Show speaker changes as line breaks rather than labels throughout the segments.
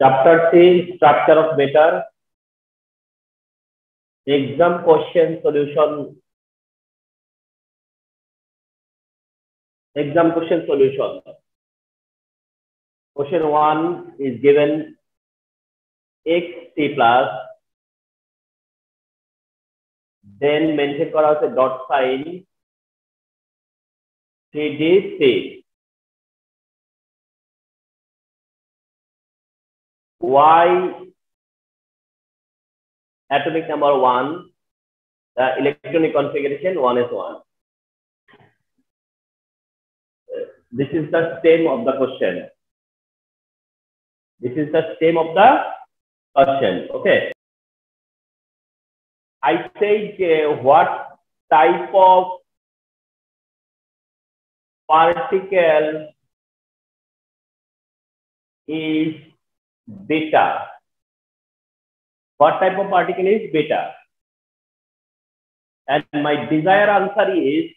Chapter 3, Structure of Matter. Exam question solution. Exam question solution. Question 1 is given xt plus, then mention kora hoche dot sign 3d6. Y atomic number 1, the electronic configuration 1 is 1. This is the stem of the question. This is the stem of the question. Okay. I said what type of particle is beta? What type of particle is beta? And my desired answer is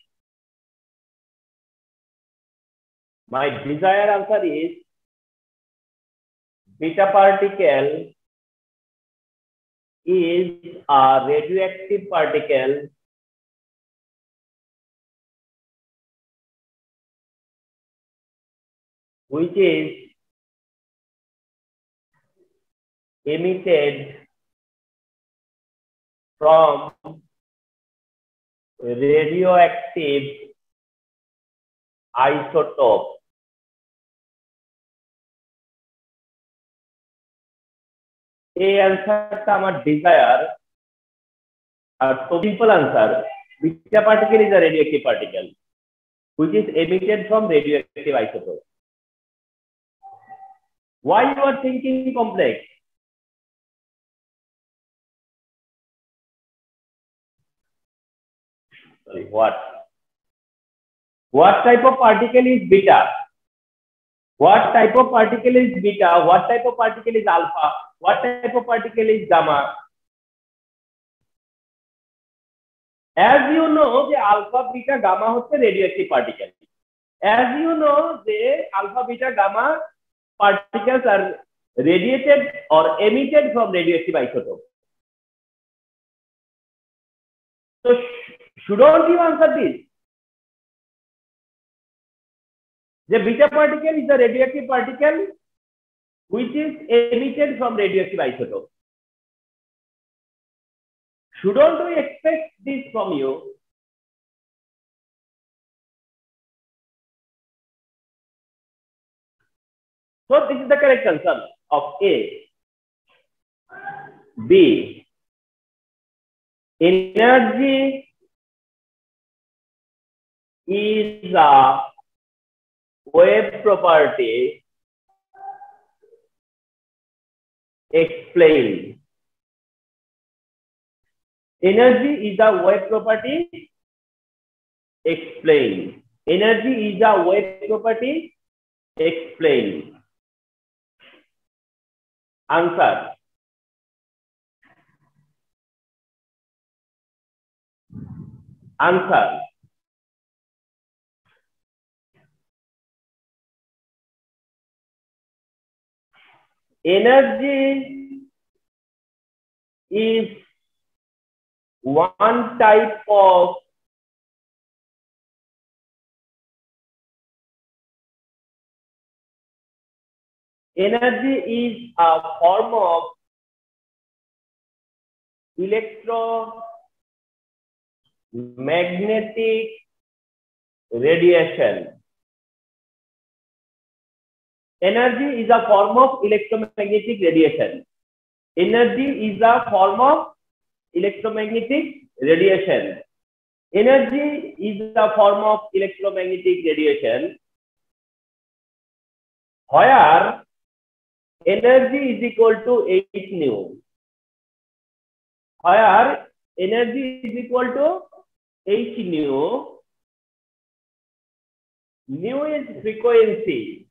beta particle is a radioactive particle which is emitted from radioactive isotope. A answer our desire. So simple answer. Beta particle is a radioactive particle which is emitted from radioactive isotope. Why you are thinking complex? Sorry, what type of particle is beta? What type of particle is beta? What type of particle is alpha? What type of particle is gamma? As you know, the alpha, beta, gamma is a radioactive particle. As you know, the alpha, beta, gamma particles are radiated or emitted from radioactive isotope. So, shouldn't you answer this? The beta particle is a radioactive particle which is emitted from radioactive isotope. Shouldn't we expect this from you? So this is the correct answer of A. B. Energy is a wave property. Explain. Energy is a wave property. Explain. Energy is a wave property. Explain. Answer. Answer. Energy is one type of energy is a form of electromagnetic radiation. Energy is a form of electromagnetic radiation. Energy is a form of electromagnetic radiation. Energy is a form of electromagnetic radiation where energy is equal to h nu. Where energy is equal to h nu. Nu is frequency.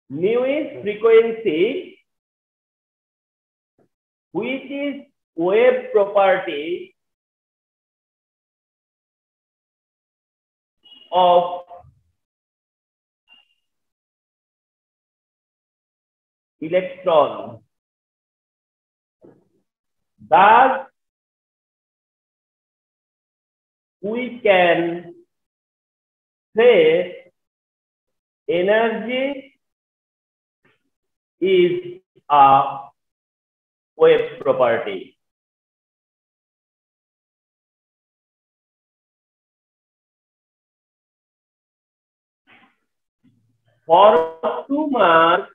Nu is frequency which is wave property of electron, thus we can say energy is a wave property. For 2 marks,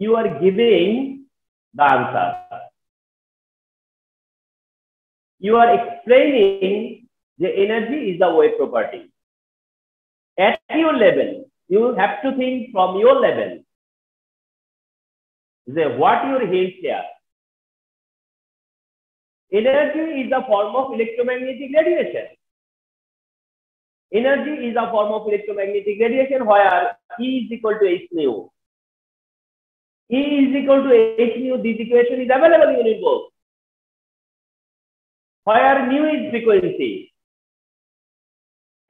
you are giving the answer. You are explaining the energy is a wave property. At your level, you have to think from your level. What your head here? Energy is a form of electromagnetic radiation. Energy is a form of electromagnetic radiation where E is equal to h nu. E is equal to h nu. This equation is available in your book. Where nu is frequency.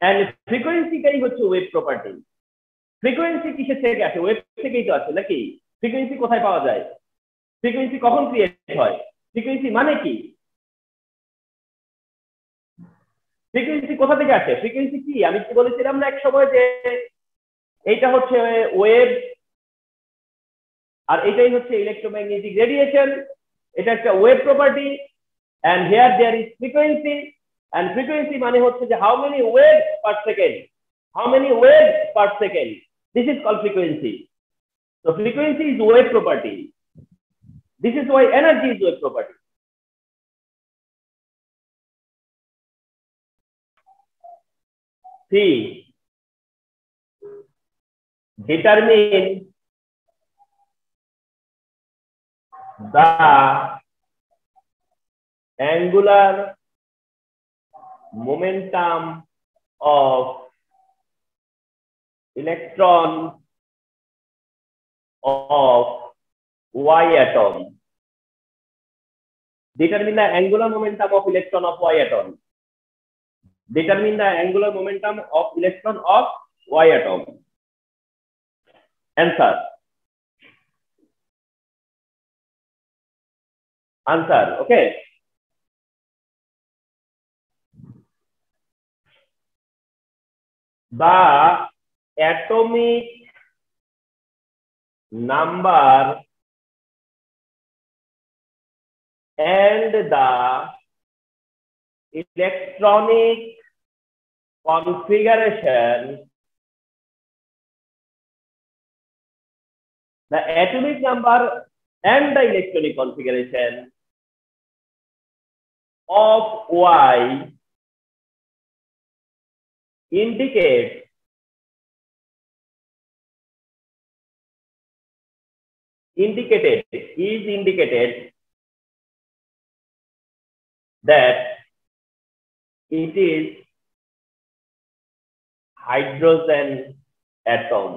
And frequency টাই হচ্ছে wave property. Frequency কিসের থেকে আসে? Wave থেকেই তো আসে নাকি? Frequency কোথায় পাওয়া যায়? ফ্রিকোয়েন্সি কখন ক্রিয়েট হয়? ফ্রিকোয়েন্সি মানে কি? ফ্রিকোয়েন্সি কোথা থেকে আসে? ফ্রিকোয়েন্সি কি? আমি কি বলেছিলাম না এক সময় যে এইটা হচ্ছে ওয়েভ আর এটাই হচ্ছে ইলেকট্রোম্যাগনেটিক রেডিয়েশন। এটা একটা wave property and here there is frequency and frequency মানে হচ্ছে যে how many waves per second, how many waves per second, this is called frequency. So frequency is wave property. This is why energy is wave property. See, determine the angular momentum of electron of y atom. Determine the angular momentum of electron of y atom. Determine the angular momentum of electron of y atom. Answer. Answer. Okay. The atomic number and the electronic configuration, the atomic number and the electronic configuration of Y indicates indicated that it is hydrogen atom.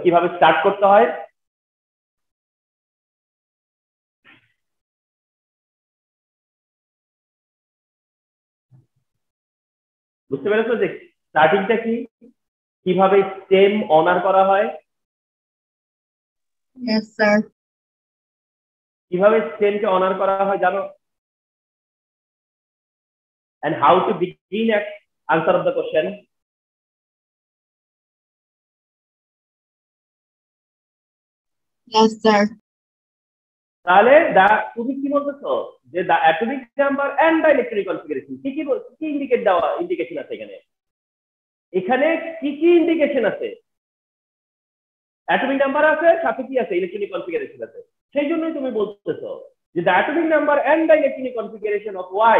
কিভাবে start করতে হয়? বুঝতে পেরেছো যে স্টার্টিংটা কি, কিভাবে stem honour করা হয়?
Yes, sir.
কিভাবে স্টেমকে অনার করা হয় জানো? And how to begin at answer of the question?
Yes, sir.
তাহলে তুমি কি বলতেছো যে the atomic number and the electronic configuration কি ইন্ডিকেশন আছে এখানে? এখানে কি ইন্ডিকেশন আছে? অ্যাটমিক নাম্বার আছে, সাথে কি আছে? ইলেকট্রনিক কনফিগারেশন আছে। সেই জন্যই তুমি বলতেছো যে the atomic number and the electronic configuration of Y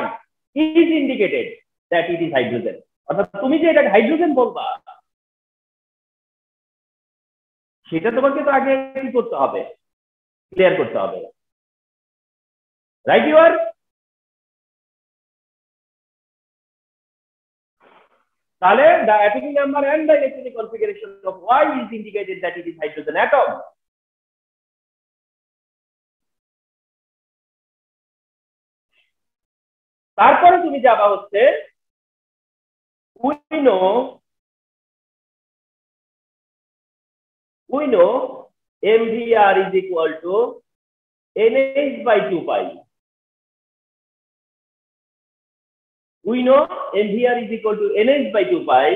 is indicated that it is hydrogen. অর্থাৎ তুমি যে এটা হাইড্রোজেন বলবা সেটা তোমাকে তো আগে কি করতে হবে? ক্লিয়ার করতে হবে। রাইট? ইউ আর তাহলে the atomic number and the electronic configuration of Y is indicated that it is hydrogen atom. তারপরে তুমি যাবা হচ্ছে we know MVR is equal to NH by 2 pi. We know MVR is equal to NH by 2 pi.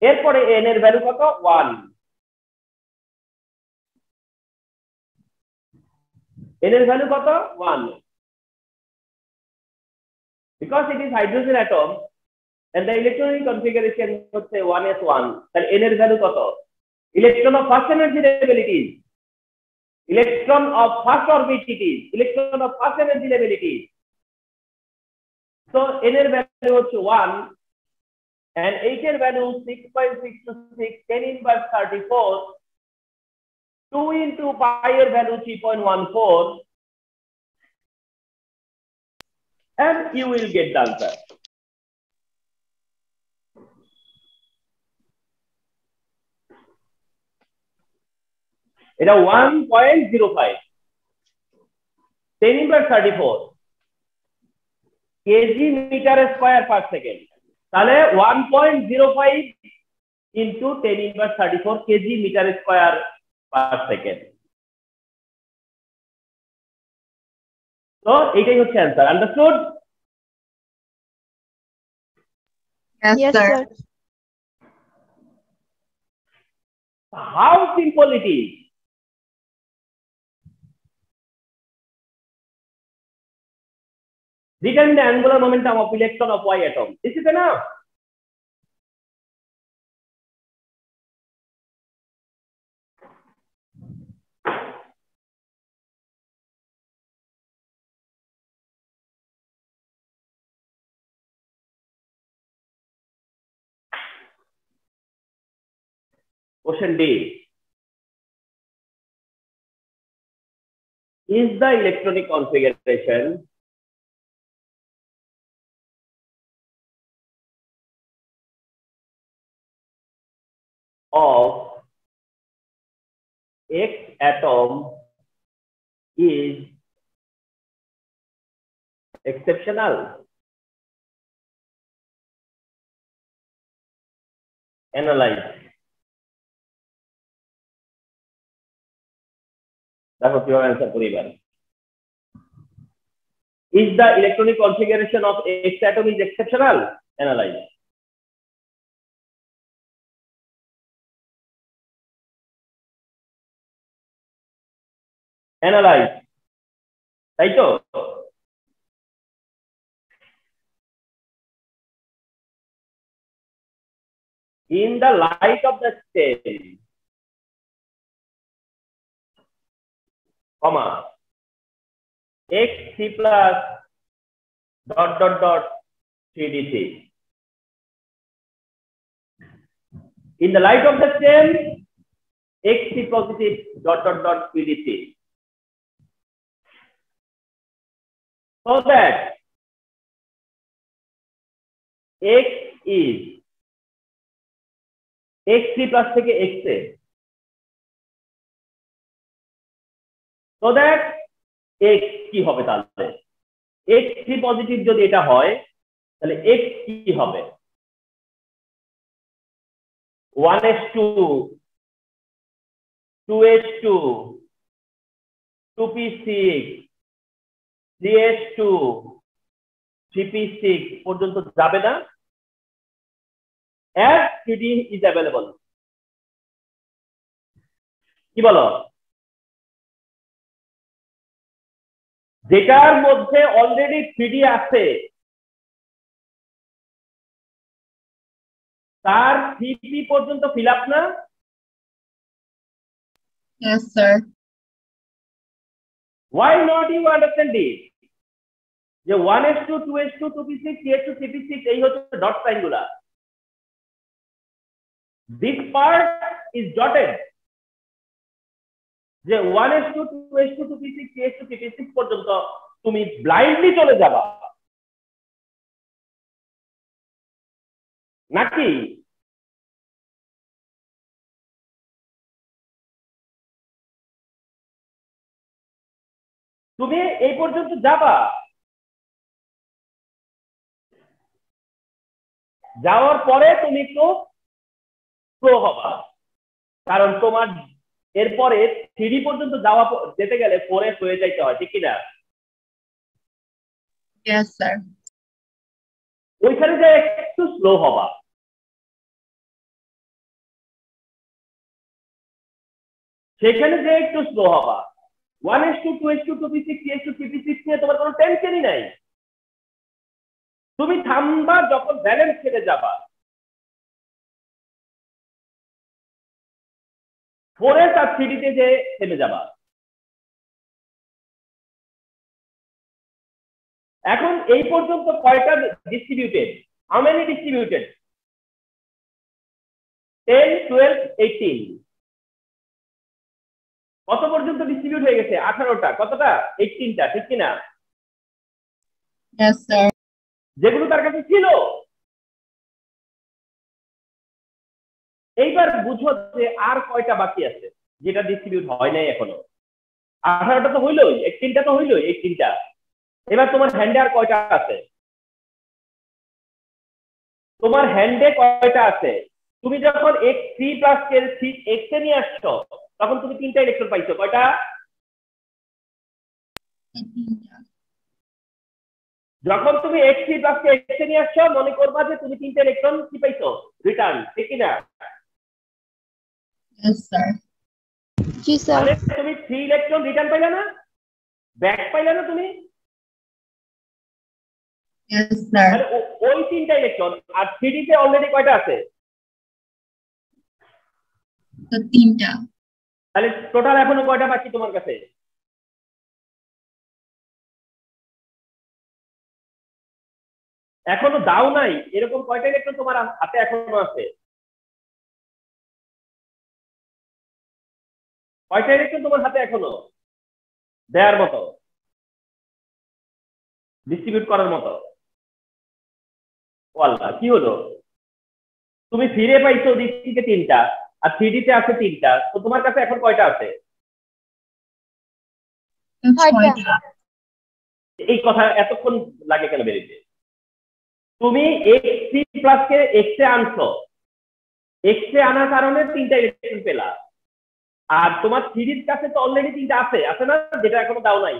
এরপরে n এর value কত 1, n এর value কত 1, because it is hydrogen atom and the electronic configuration হচ্ছে 1s1, তাহলে n এর value কত, electron of first energy level it is, electron of first orbit it is, electron of first energy level it is, so n এর value হচ্ছে 1 and h এর value 6.626 10 inverse 34, 2 into pi এর value 3.14, and you will get the answer. এটা 1.05 10 inverse 34 kg meter square per second, তাহলে 1.05 into 10 inverse 34 kg meter square per second. তো এটাই হচ্ছে answer. Understood?
Yes, sir.
How simple it is. Determine the angular momentum of electron of Y atom. This is enough. Question D. Is the electronic configuration of X atom is exceptional? Analyze. দেখো কিভাবে answer করি এবার। Is the electronic configuration of X atom is exceptional? Analyze. Analyze. তাই তো? In the light of the stem, comma, Xc plus dot dot dot 3dc. In the light of the stem, Xc positive dot dot dot 3dc. So that X is Xc plus থেকে Xa. So that X কি হবে তাহলে? Xc positive যদি এটা হয় তাহলে X কি হবে? 1s2 2h2 2p6 3h2 3p6 পর্যন্ত যাবে না? as 3D is available. কি বলো? যেটার মধ্যে অলরেডি 3D আছে তার 3p পর্যন্ত ফিল আপ না?
Yes, sir.
Why not you understand it? যে 1s2 2h2 2p6 3h2 3p6 এই হচ্ছে ডট সাইন গুলা। This part is dotted. যে 1s2 2h2 2p6 3h2 3p6 পর্যন্ত তুমি ব্লাইন্ডলি চলে যাবা নাকি তুমি এই পর্যন্ত যাবা? যাওয়ার পরে তুমি একটু স্লো হবা, কারণ তোমার এরপরে 3D পর্যন্ত যেতে গেলে 4S হয়ে যাইতে হয়, ঠিক কিনা?
Yes, sir.
ওইখানে যে একটু স্লো হবা, সেখানে যে একটু স্লো হবা। 1:2, 2:2, 2p6, 3:2, 3p6 নিয়ে তোমার কোনো টেনশনই নাই। তুমি থামবা যখন ব্যালেন্স ছেড়ে যাবা, 4S আর 3D তে যে থেমে যাবা। এখন এই পর্যন্ত কয়টা ডিস্ট্রিবিউটেড? How many distributed? 10, 12, 18। কত পর্যন্ত ডিস্ট্রিবিউট হয়ে গেছে? 18টা। কতটা? 18টা, ঠিক কিনা?
Yes, sir.
যেগুলো তার কাছে ছিল। এইবার বুঝো যে আর কয়টা বাকি আছে যেটা ডিস্ট্রিবিউট হয় নাই এখনো। 18টা তো হইলোই, 18টা তো হইলোই, 18টা। এবার তোমার হ্যান্ডে আর কয়টা আছে? তোমার হ্যান্ডে কয়টা আছে? তুমি যখন x3 প্লাস x এ নিয়ে আসছো, তখন তুমি 3টা ইলেকট্রন পাইছো। কয়টা? যখন তুমি x3 প্লাস x এ নিয়ে আসছো, মনে করবা যে তুমি 3টা ইলেকট্রন কি পাইছো? রিটার্ন, ঠিক কিনা?
Yes, sir.
জি স্যার।
তাহলে তুমি 3 ইলেকট্রন রিটার্ন পাইলা না? ব্যাক পাইলা না তুমি?
Yes, sir.
তাহলে ওই 3টা ইলেকট্রন। আর 3D তে অলরেডি কয়টা আছে?
তো 3টা।
তাহলে টোটাল এখনো কয়টা বাকি তোমার কাছে? এখনো দাও নাই এরকম কয়টা ইলেকট্রন তোমার হাতে এখনো আছে? কয়টা ইলেকট্রন তোমার হাতে এখনো দেওয়ার মতো, ডিস্ট্রিবিউট করার মতো? ও আল্লাহ, কি হলো? তুমি ফিরে পাইছো দিক থেকে 3টা, আর 3D তে আছে 3টা, তো তোমার কাছে এখন কয়টা আছে?
6টা।
এই কথা এতক্ষণ লাগে কেন বেরিয়েছে? তুমি x3 প্লাস কে x এ আনছো, x এ আনার কারণে 3টা ইলেকট্রন পেলা। আর তোমার 3D এর কাছে তো অলরেডি 3টা আছে, আছে না? যেটা এখনো দাও নাই।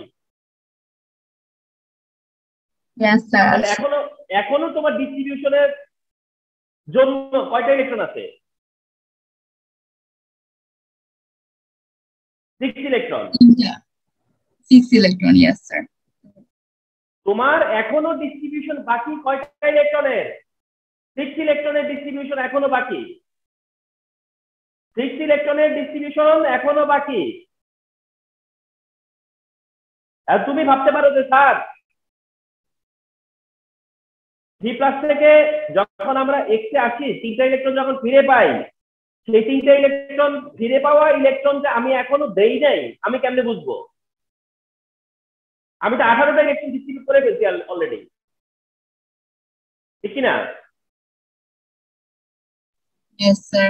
Yes, sir.
তাহলে এখনো তোমার ডিস্ট্রিবিউশনের জন্য কয়টা ইলেকট্রন আছে? 6 ইলেকট্রন।
3টা। 6 electron. Yes, sir.
তোমার এখনো ডিস্ট্রিবিউশন বাকি কয়টা ইলেকট্রনের? 6 ইলেকট্রনের ডিস্ট্রিবিউশন এখনো বাকি। 6 ইলেকট্রনের ডিস্ট্রিবিউশন এখনো বাকি। আর তুমি ভাবতে পারো যে স্যার 3+ থেকে যখন আমরা x এ আসি, 3টা ইলেকট্রন যখন ফিরে পাই, সেই 3টা ইলেকট্রন ফিরে পাওয়া ইলেকট্রনটা আমি এখনো দেই নাই, আমি কেমনে বুঝবো? আমি তো 18টা ইলেকট্রন ডিস্ট্রিবিউট করে ফেলছি অলরেডি, ঠিক কিনা?
Yes, sir.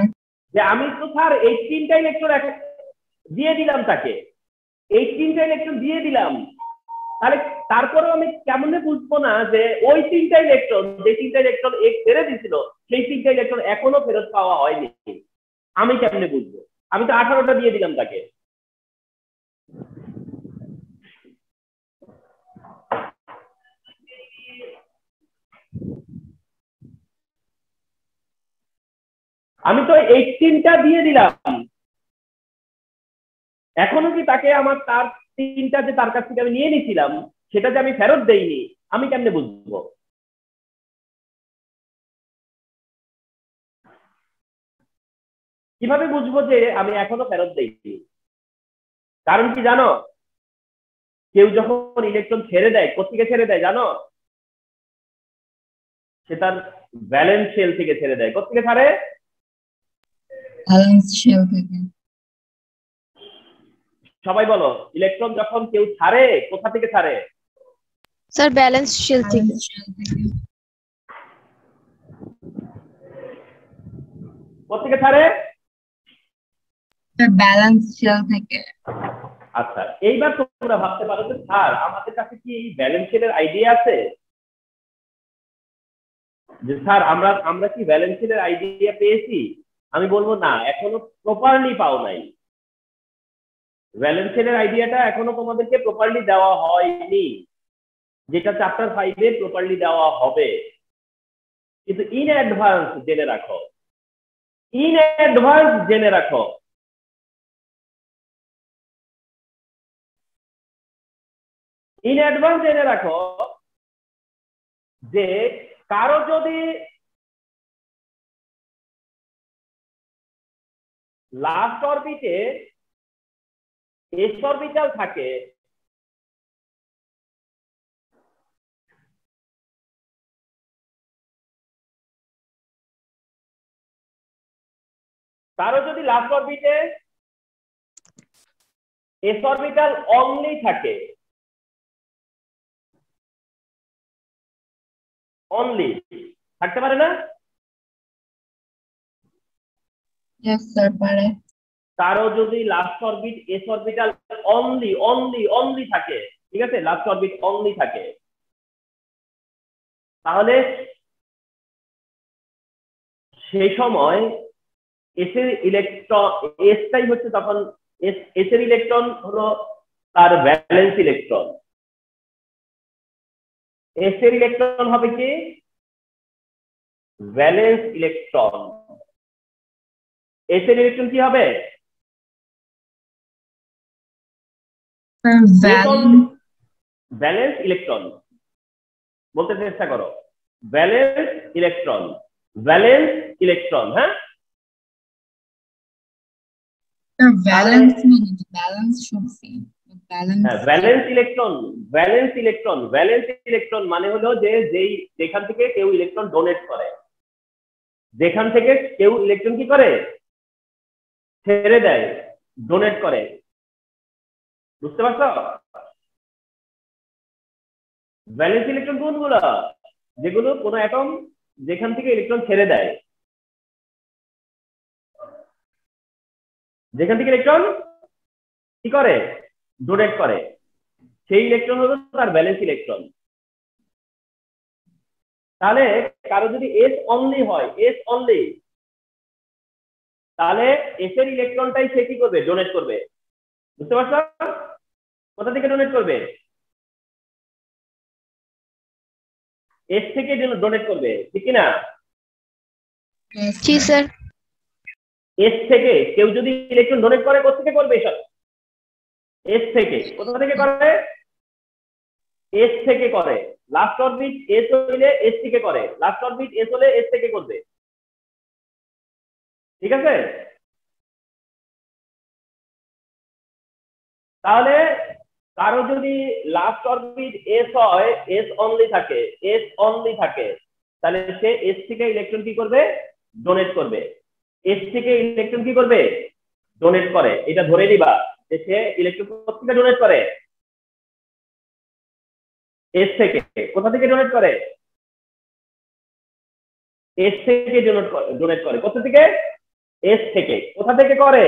যে আমি তো স্যার 18টা ইলেকট্রন দিয়ে দিলাম তাকে, 18টা ইলেকট্রন দিয়ে দিলাম। তাহলে তারপরেও আমি কেমনে বুঝবো না যে ওই 3টা ইলেকট্রন, যে 3টা ইলেকট্রন x ছেড়ে দিছিল, সেই 3টা ইলেকট্রন এখনো ফেরত পাওয়া হয়নি? আমি কেমনে বুঝবো? আমি তো 18টা দিয়ে দিলাম তাকে। আমি তো 18টা দিয়ে দিলাম, এখনো কি তাকে আমার তার 3টা যে তার কাছ থেকে আমি নিয়ে নিছিলাম সেটা যে আমি ফেরত দেইনি, আমি কেমনে বুঝবো? কিভাবে বুঝবো যে আমি এখনো ফেরত দেইনি? কারণ কি জানো? কেউ যখন ইলেকট্রন ছেড়ে দেয়, কোথেকে ছেড়ে দেয় জানো? সে তার ভ্যালেন্স শেল থেকে ছেড়ে দেয়। কোথেকে ছাড়ে?
Valence shell থেকে।
সবাই বলো, ইলেকট্রন যখন কেউ ছাড়ে কোথা থেকে ছাড়ে?
স্যার ব্যালেন্স শেল থেকে।
Valence shell থেকে।
কোথেকে ছাড়ে?
Sir, balance shell থেকে।
আচ্ছা, এইবার তোমরা ভাবতে পারো যে স্যার আমাদের কাছে কি এই ব্যালেন্স শেলের আইডিয়া আছে? যে স্যার আমরা আমরা কি ভ্যালেন্স শেলের আইডিয়া পেয়েছি, আমি বলবো না, এখনো প্রপারলি পাও নাই। ভ্যালেন্স শেলের আইডিয়াটা এখনো তোমাদেরকে প্রপারলি দেওয়া হয়নি, যেটা চ্যাপ্টার 5 এ প্রপারলি দেওয়া হবে। কিন্তু ইন অ্যাডভান্স জেনে রাখো, ইন অ্যাডভান্স জেনে রাখো ইন অ্যাডভান্স জেনে রাখো যে কারো যদি লাস্ট অরবিটে এস অরবিটাল থাকে, কারো যদি লাস্ট অরবিটে এস অরবিটাল অনলি থাকে, অনলি থাকতে পারে না?
Yes, sir, পারে।
কারো যদি last orbit S orbital only only only থাকে, ঠিক আছে, লাস্ট অরবিট অনলি থাকে, তাহলে সেই সময় এস এর ইলেকট্রন, এসটাই হচ্ছে তখন এস এর ইলেকট্রন হলো তার ভ্যালেন্স ইলেকট্রন। এস এর ইলেকট্রন হবে কি? Valence electron. এস এর ইলেকট্রন কি হবে? Valence electron. বলতে চেষ্টা করো, ভ্যালেন্স ইলেকট্রন, ভ্যালেন্স ইলেকট্রন। হ্যাঁ,
Valence মানে balance শুনছি। Balance
valence electron, valence electron, valence electron মানে হলো যে যেখান থেকে কেউ ইলেকট্রন ডোনেট করে, যেখান থেকে কেউ ইলেকট্রন কি করে, ছেড়ে দেয়, ডোনেট করে। বুঝতে পারছো? ভ্যালেন্স ইলেকট্রন কোনগুলো? যেগুলো কোনো অ্যাটম যেখান থেকে ইলেকট্রন ছেড়ে দেয়, যেখান থেকে ইলেকট্রন কি করে, ডোনেট করে, সেই ইলেকট্রন হলো তার ভ্যালেন্স ইলেকট্রন। তাহলে কারো যদি এস অনলি হয়, এস অনলি, তাহলে এস এর ইলেকট্রনটাই সে কি করবে, ডোনেট করবে। বুঝতে পারছো? কোথা থেকে ডোনেট করবে? এস থেকে ডোনেট করবে, ঠিক কিনা?
জি স্যার।
এস থেকে কেউ যদি ইলেকট্রন ডোনেট করে, কোথা থেকে করবে এসব? এস থেকে। কোথা থেকে করে? এস থেকে করে। লাস্ট অরবিট এস হইলে এস থেকে করে, লাস্ট অরবিট এস হলে এস থেকে করবে। ঠিক আছে? তাহলে কারো যদি লাস্ট অরবিট এস হয়, এস অনলি থাকে, এস অনলি থাকে, তাহলে সে এস থেকে ইলেকট্রন কি করবে, ডোনেট করবে। এস থেকে ইলেকট্রন কি করবে, ডোনেট করে। এটা ধরে নিবা যে সে ইলেকট্রন থেকে ডোনেট করে, এস থেকে। কোথা থেকে ডোনেট করে? এস থেকে ডোনেট করে। কোথা থেকে? এস থেকে। কোথা থেকে করে?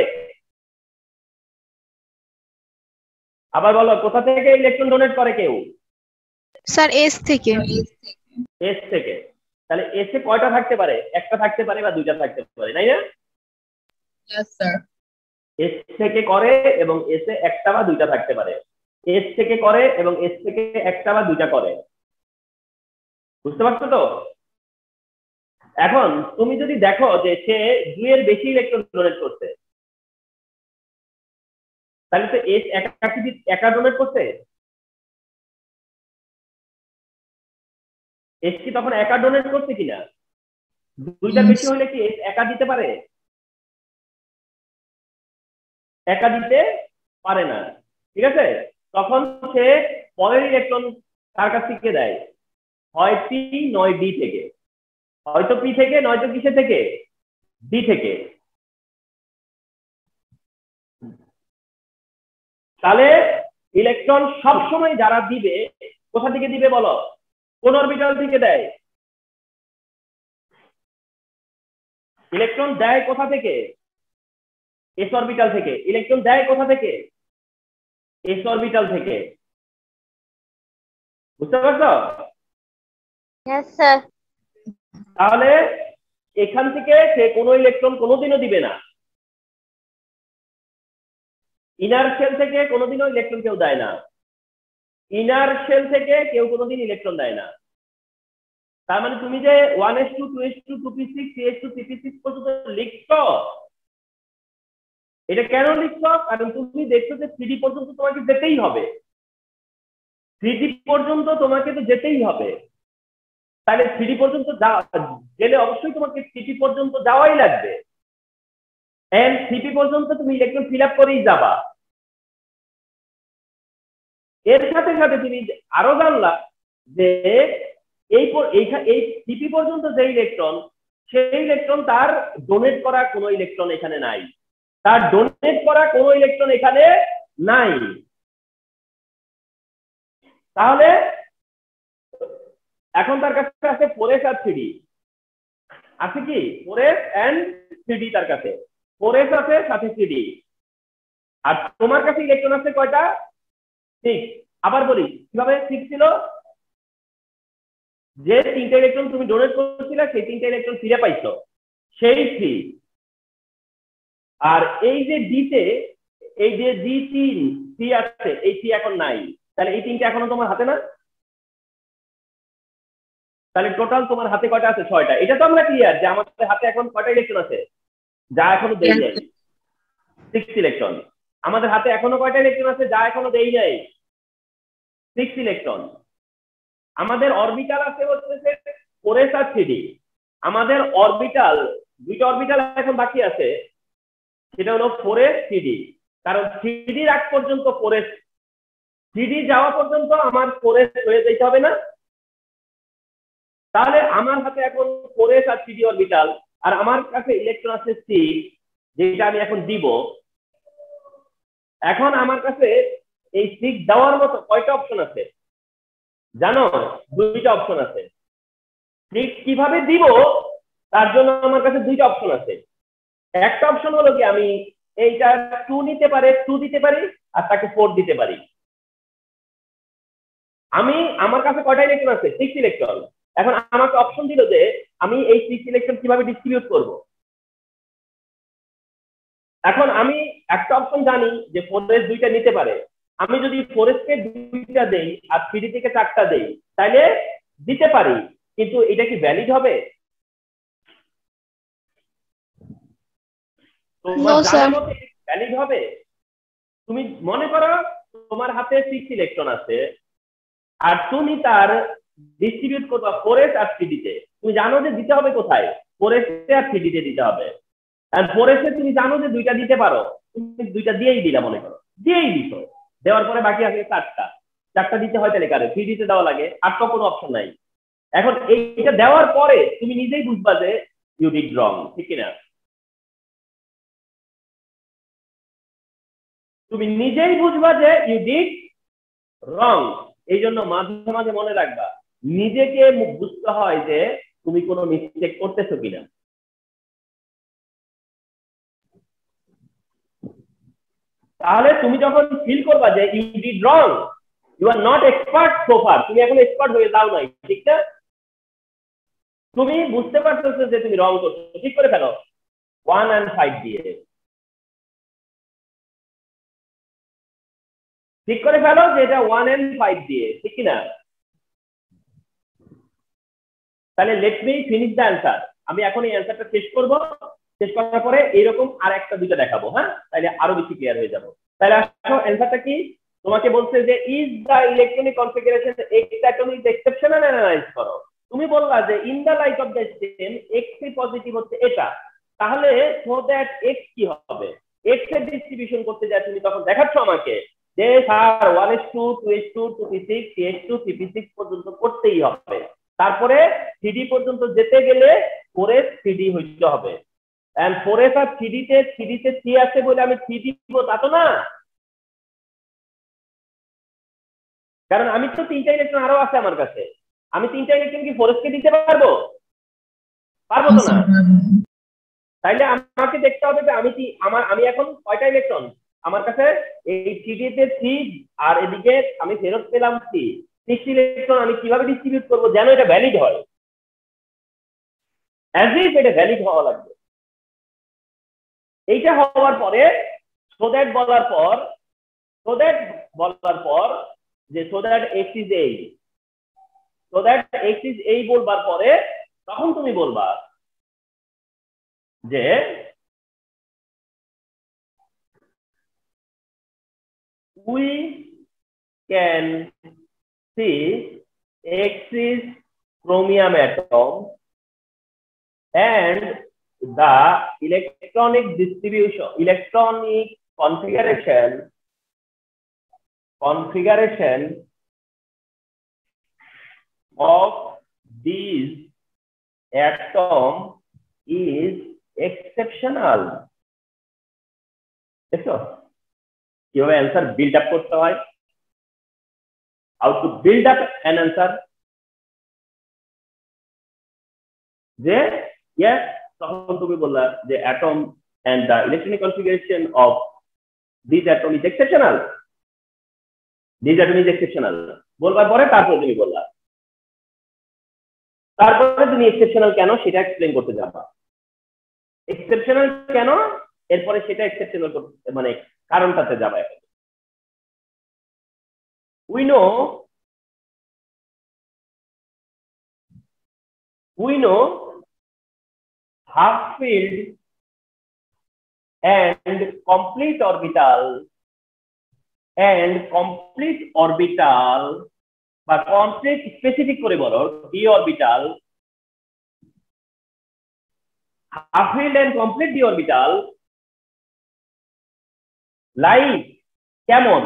আবার বলো, কোথা থেকে ইলেকট্রন ডোনেট করে কেউ?
স্যার এস থেকে।
এস থেকে। তাহলে এস এ কয়টা থাকতে পারে? একটা থাকতে পারে বা দুইটা থাকতে পারে, তাই না?
Yes, sir.
এস থেকে করে এবং এস এ একটা বা দুইটা থাকতে পারে। এস থেকে করে এবং এস থেকে একটা বা দুইটা করে। বুঝতে পারছো তো? এখন তুমি যদি দেখো যে সে 2 এর বেশি ইলেকট্রন ডোনেট করছে, তাহলে তো এস একা ডোনেট করছে, এস কি তখন একা ডোনেট করছে কিনা? দুইটার বেশি হলে কি এস একা দিতে পারে? একা দিতে পারে না। ঠিক আছে? তখন সে পরের ইলেকট্রন তার কাছ থেকে দেয়, হয় পি নয় ডি থেকে, হয়তো পি থেকে নয়তো কিসে থেকে, ডি থেকে। তাহলে ইলেকট্রন সবসময় যারা দিবে, কোথা থেকে দিবে বলো? কোন অরবিটাল থেকে দেয়? ইলেকট্রন দেয় কোথা থেকে? এস অরবিটাল থেকে। ইলেকট্রন দেয় কোথা থেকে? এস অরবিটাল থেকে। বুঝতে পারছো?
Yes sir.
তাহলে এখান থেকে সে কোনো ইলেকট্রন কোনোদিনও দিবে না, ইনার শেল থেকে কোনোদিনও ইলেকট্রন কেউ দেয় না, ইনার শেল থেকে কেউ কোনোদিন ইলেকট্রন দেয় না। তার মানে তুমি যে 1s2 2s2 2p6 3s2 3p6 পর্যন্ত লিখছো, এটা কেন লিখছো? কারণ তুমি দেখছো যে 3d পর্যন্ত তোমাকে যেতেই হবে, 3d পর্যন্ত তোমাকে তো যেতেই হবে। তাহলে 3d পর্যন্ত গেলে অবশ্যই তোমাকে 3p পর্যন্ত যাওয়াই লাগবে, এন্ড 3p পর্যন্ত তুমি ইলেকট্রন ফিল আপ করেই যাবা। এর সাথে সাথে তুমি আরো জানলা যে এই 3p পর্যন্ত যে ইলেকট্রন, সেই ইলেকট্রন তার ডোনেট করা কোনো ইলেকট্রন এখানে নাই, তার ডোনেট করা কোনো ইলেকট্রন এখানে নাই। তাহলে এখন তার কাছে আছে 4s আর 3d, আছে কি 4s এন্ড 3d, তার কাছে 4s আছে সাথে 3d, আর তোমার কাছে ইলেকট্রন আছে কয়টা? 6। আবার বলি কিভাবে 6 ছিল, যে 3টা ইলেকট্রন তুমি ডোনেট করেছিলে সেই 3টা ইলেকট্রন ফিরে পাইছো, সেই 3। আর এই যে ডিতে এই যে D3 আছে, এই 3 এখন নাই, তাহলে এই 3টা এখনো তোমার হাতে না। তাহলে টোটাল তোমার হাতে কয়টা আছে? 6টা। এটা তো আমরা ক্লিয়ার যে আমাদের হাতে এখন কয়টা ইলেকট্রন আছে যা এখনো দেই নাই? 6 ইলেকট্রন। আমাদের হাতে এখনো কয়টা ইলেকট্রন আছে যা এখনো দেই নাই? 6 ইলেকট্রন। আমাদের অরবিটাল আছে হচ্ছে 4s আর 3d। আমাদের অরবিটাল, দুইটা অরবিটাল এখন বাকি আছে, সেটা হলো 4s 3d। কারণ 3d আগ পর্যন্ত 4s, 3d যাওয়া পর্যন্ত আমার 4s হয়ে যেতে হবে না? তাহলে আমার হাতে এখন 4s আর 3d অরবিটাল, আর আমার কাছে ইলেকট্রন আছে 6, যেটা আমি এখন দিব। এখন আমার কাছে এই 6 দেওয়ার মতো কয়টা অপশন আছে জানো? 2টা অপশন আছে। 6 কিভাবে দিব তার জন্য আমার কাছে 2টা অপশন আছে। একটা অপশন হলো কি, আমি এইটা 2 নিতে পারে 2 দিতে পারি, আর তাকে 4 দিতে পারি। আমার কাছে কয়টা ইলেকট্রন আছে? 6 ইলেকট্রন। এখন আমাকে অপশন দিল যে আমি এই 6 ইলেকট্রন কিভাবে ডিস্ট্রিবিউট করব। এখন আমি একটা অপশন জানি যে 4s 2টা নিতে পারে, আমি যদি 4s কে 2টা দেই আর 3d থেকে 4টা দেই তাহলে দিতে পারি, কিন্তু এটা কি ভ্যালিড হবে? তোমার জানা মতে ভ্যালিড হবে? তুমি মনে করো তোমার হাতে 6 ইলেকট্রন আছে, আর তুমি তার ডিস্ট্রিবিউট করবা 4s আর 3d তে। তুমি জানো যে দিতে হবে কোথায়? 4s আর 3d তে দিতে হবে। আর 4s এ তুমি জানো যে 2টা দিতে পারো, তুমি 2টা দিয়েই দিলা, মনে করো দিয়েই দিছো। দেওয়ার পরে বাকি আছে 4টা, 4টা দিতে হয় তাহলে কারে 3d তে দেওয়া লাগে, আর তো কোনো অপশন নাই। এখন এইটা দেওয়ার পরে তুমি নিজেই বুঝবা যে ইউ ডিড রং, ঠিক কিনা? তুমি নিজেই বুঝবা যে ইউ ডিড রং। এই জন্য মাঝে মাঝে মনে রাখবা, নিজেকে বুঝতে হয় যে তুমি কোনো মিস্টেক করতেছো কিনা। তাহলে তুমি যখন ফিল করবা যে you did wrong, you are not expert so far, তুমি এখন এক্সপার্ট হয়ে যাও নাই, ঠিক না? তুমি বুঝতে পারতেছো যে তুমি রং করছো, ঠিক করে ফেলো 1 and 5 দিয়ে, ঠিক করে ফেলো যে এটা 1 and 5 দিয়ে, ঠিক কিনা? তাহলে let me finish the answer. আমি এখন এই অ্যান্সারটা শেষ করব, শেষ করার পরে এইরকম আর একটা দুইটা দেখাবো, হ্যাঁ? তাহলে আরো বেশি ক্লিয়ার হয়ে যাব। তাহলে আসো অ্যান্সারটা কি? তোমাকে বলছে যে is the electronic configuration x atom is exceptional, analyse করো। তুমি বললা যে in the light of the stem x এর পজিটিভ হচ্ছে এটা, তাহলে সো দ্যাট এক্স কি হবে? এক্স এর ডিস্ট্রিবিউশন করতে যায় তুমি তখন দেখাচ্ছ আমাকে যে sir 1s2 2s2 2p6 3s2 3p6 পর্যন্ত করতেই হবে, তারপরে 3d পর্যন্ত যেতে গেলে 4s 3d হইতে হবে। এন্ড 4s আর 3d তে 3 আছে বলে আমি 3 দিব তা তো না, কারণ আমি তো 3টা ইলেকট্রন আরো আছে আমার কাছে। আমি 3টা ইলেকট্রন কি 4s কে দিতে পারবো? পারবো তো না। তাইলে আমাকে দেখতে হবে যে আমি এখন কয়টা ইলেকট্রন আমার কাছে? এই 3d তে 3, আর এদিকে আমি ফেরত পেলাম 6 ইলেকট্রন। আমি কিভাবে ডিস্ট্রিবিউট করবো যেন এটা ভ্যালিড হয়? অ্যাজ ইফ এটা ভ্যালিড হওয়া লাগবে। এইটা হওয়ার পরে সো দ্যাট বলার পর যে সো দ্যাট এক্স ইজ এই, সো দ্যাট এক্স ইজ এই বলবার পরে তখন তুমি বলবা যে we can see X is chromium atom and the electronic configuration of these atom is exceptional. দেখো কিভাবে অ্যান্সার বিল্ড আপ করতে হয়, how to build up an answer. যে ইয়েস, তখন তুমি বললা যে atom and the electronic configuration of this atom is exceptional, বলবার পরে তারপরে তুমি বললা, তারপরে তুমি এক্সেপশনাল কেন সেটা এক্সপ্লেইন করতে যাবা। এক্সেপশনাল কেন, এরপরে সেটা এক্সেপশনাল মানে কারণটাতে যাবা। we know half filled and complete orbital বা কমপ্লিট স্পেসিফিক করে বলো d orbital, half filled and complete d orbital like কেমন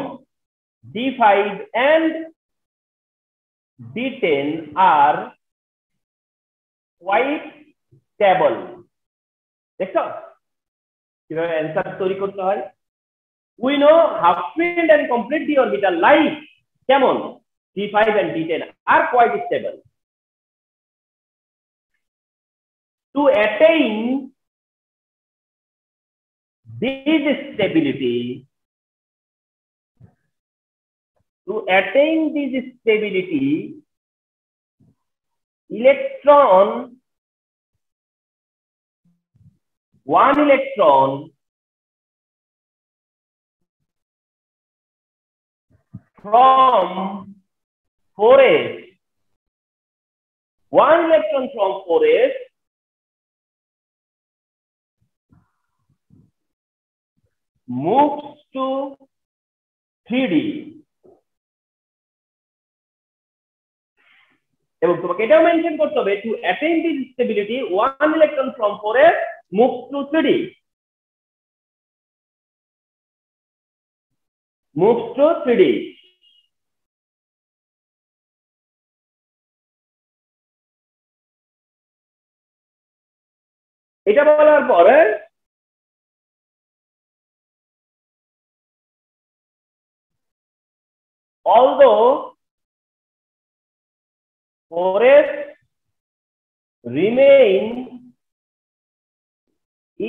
d5 and d10 are quite stable। দেখছো কিভাবে অ্যান্সার তৈরি করতে হয়। we know half filled and complete d orbital like কেমন d5 and d10 are quite stable। to attain this stability, one electron from 4s moves to 3D। এবং তোমাকে এটাও mention করতে হবে to attain this stability one electron from 4s moves to 3D, এটা বলার পরে although 4s remain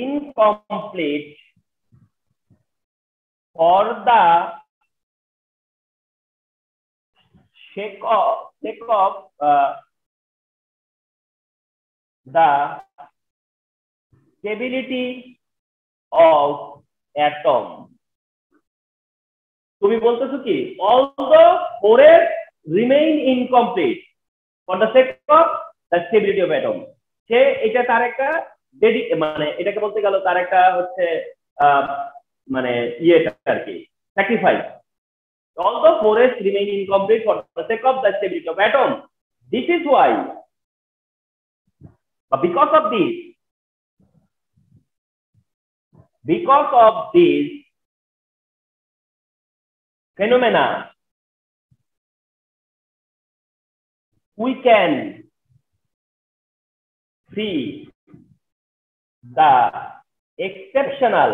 incomplete for the sake of the stability of atom। তুমি বলতেছো কি although 4s remain incomplete for the sake of the stability of atom, সে এটা তার একটা মানে এটাকে বলতে গেল তার একটা হচ্ছে মানে ইয়েটা আর কি sacrifice. although 4s remain incomplete for the sake of the stability of atom, this is why because of this phenomena we can see the exceptional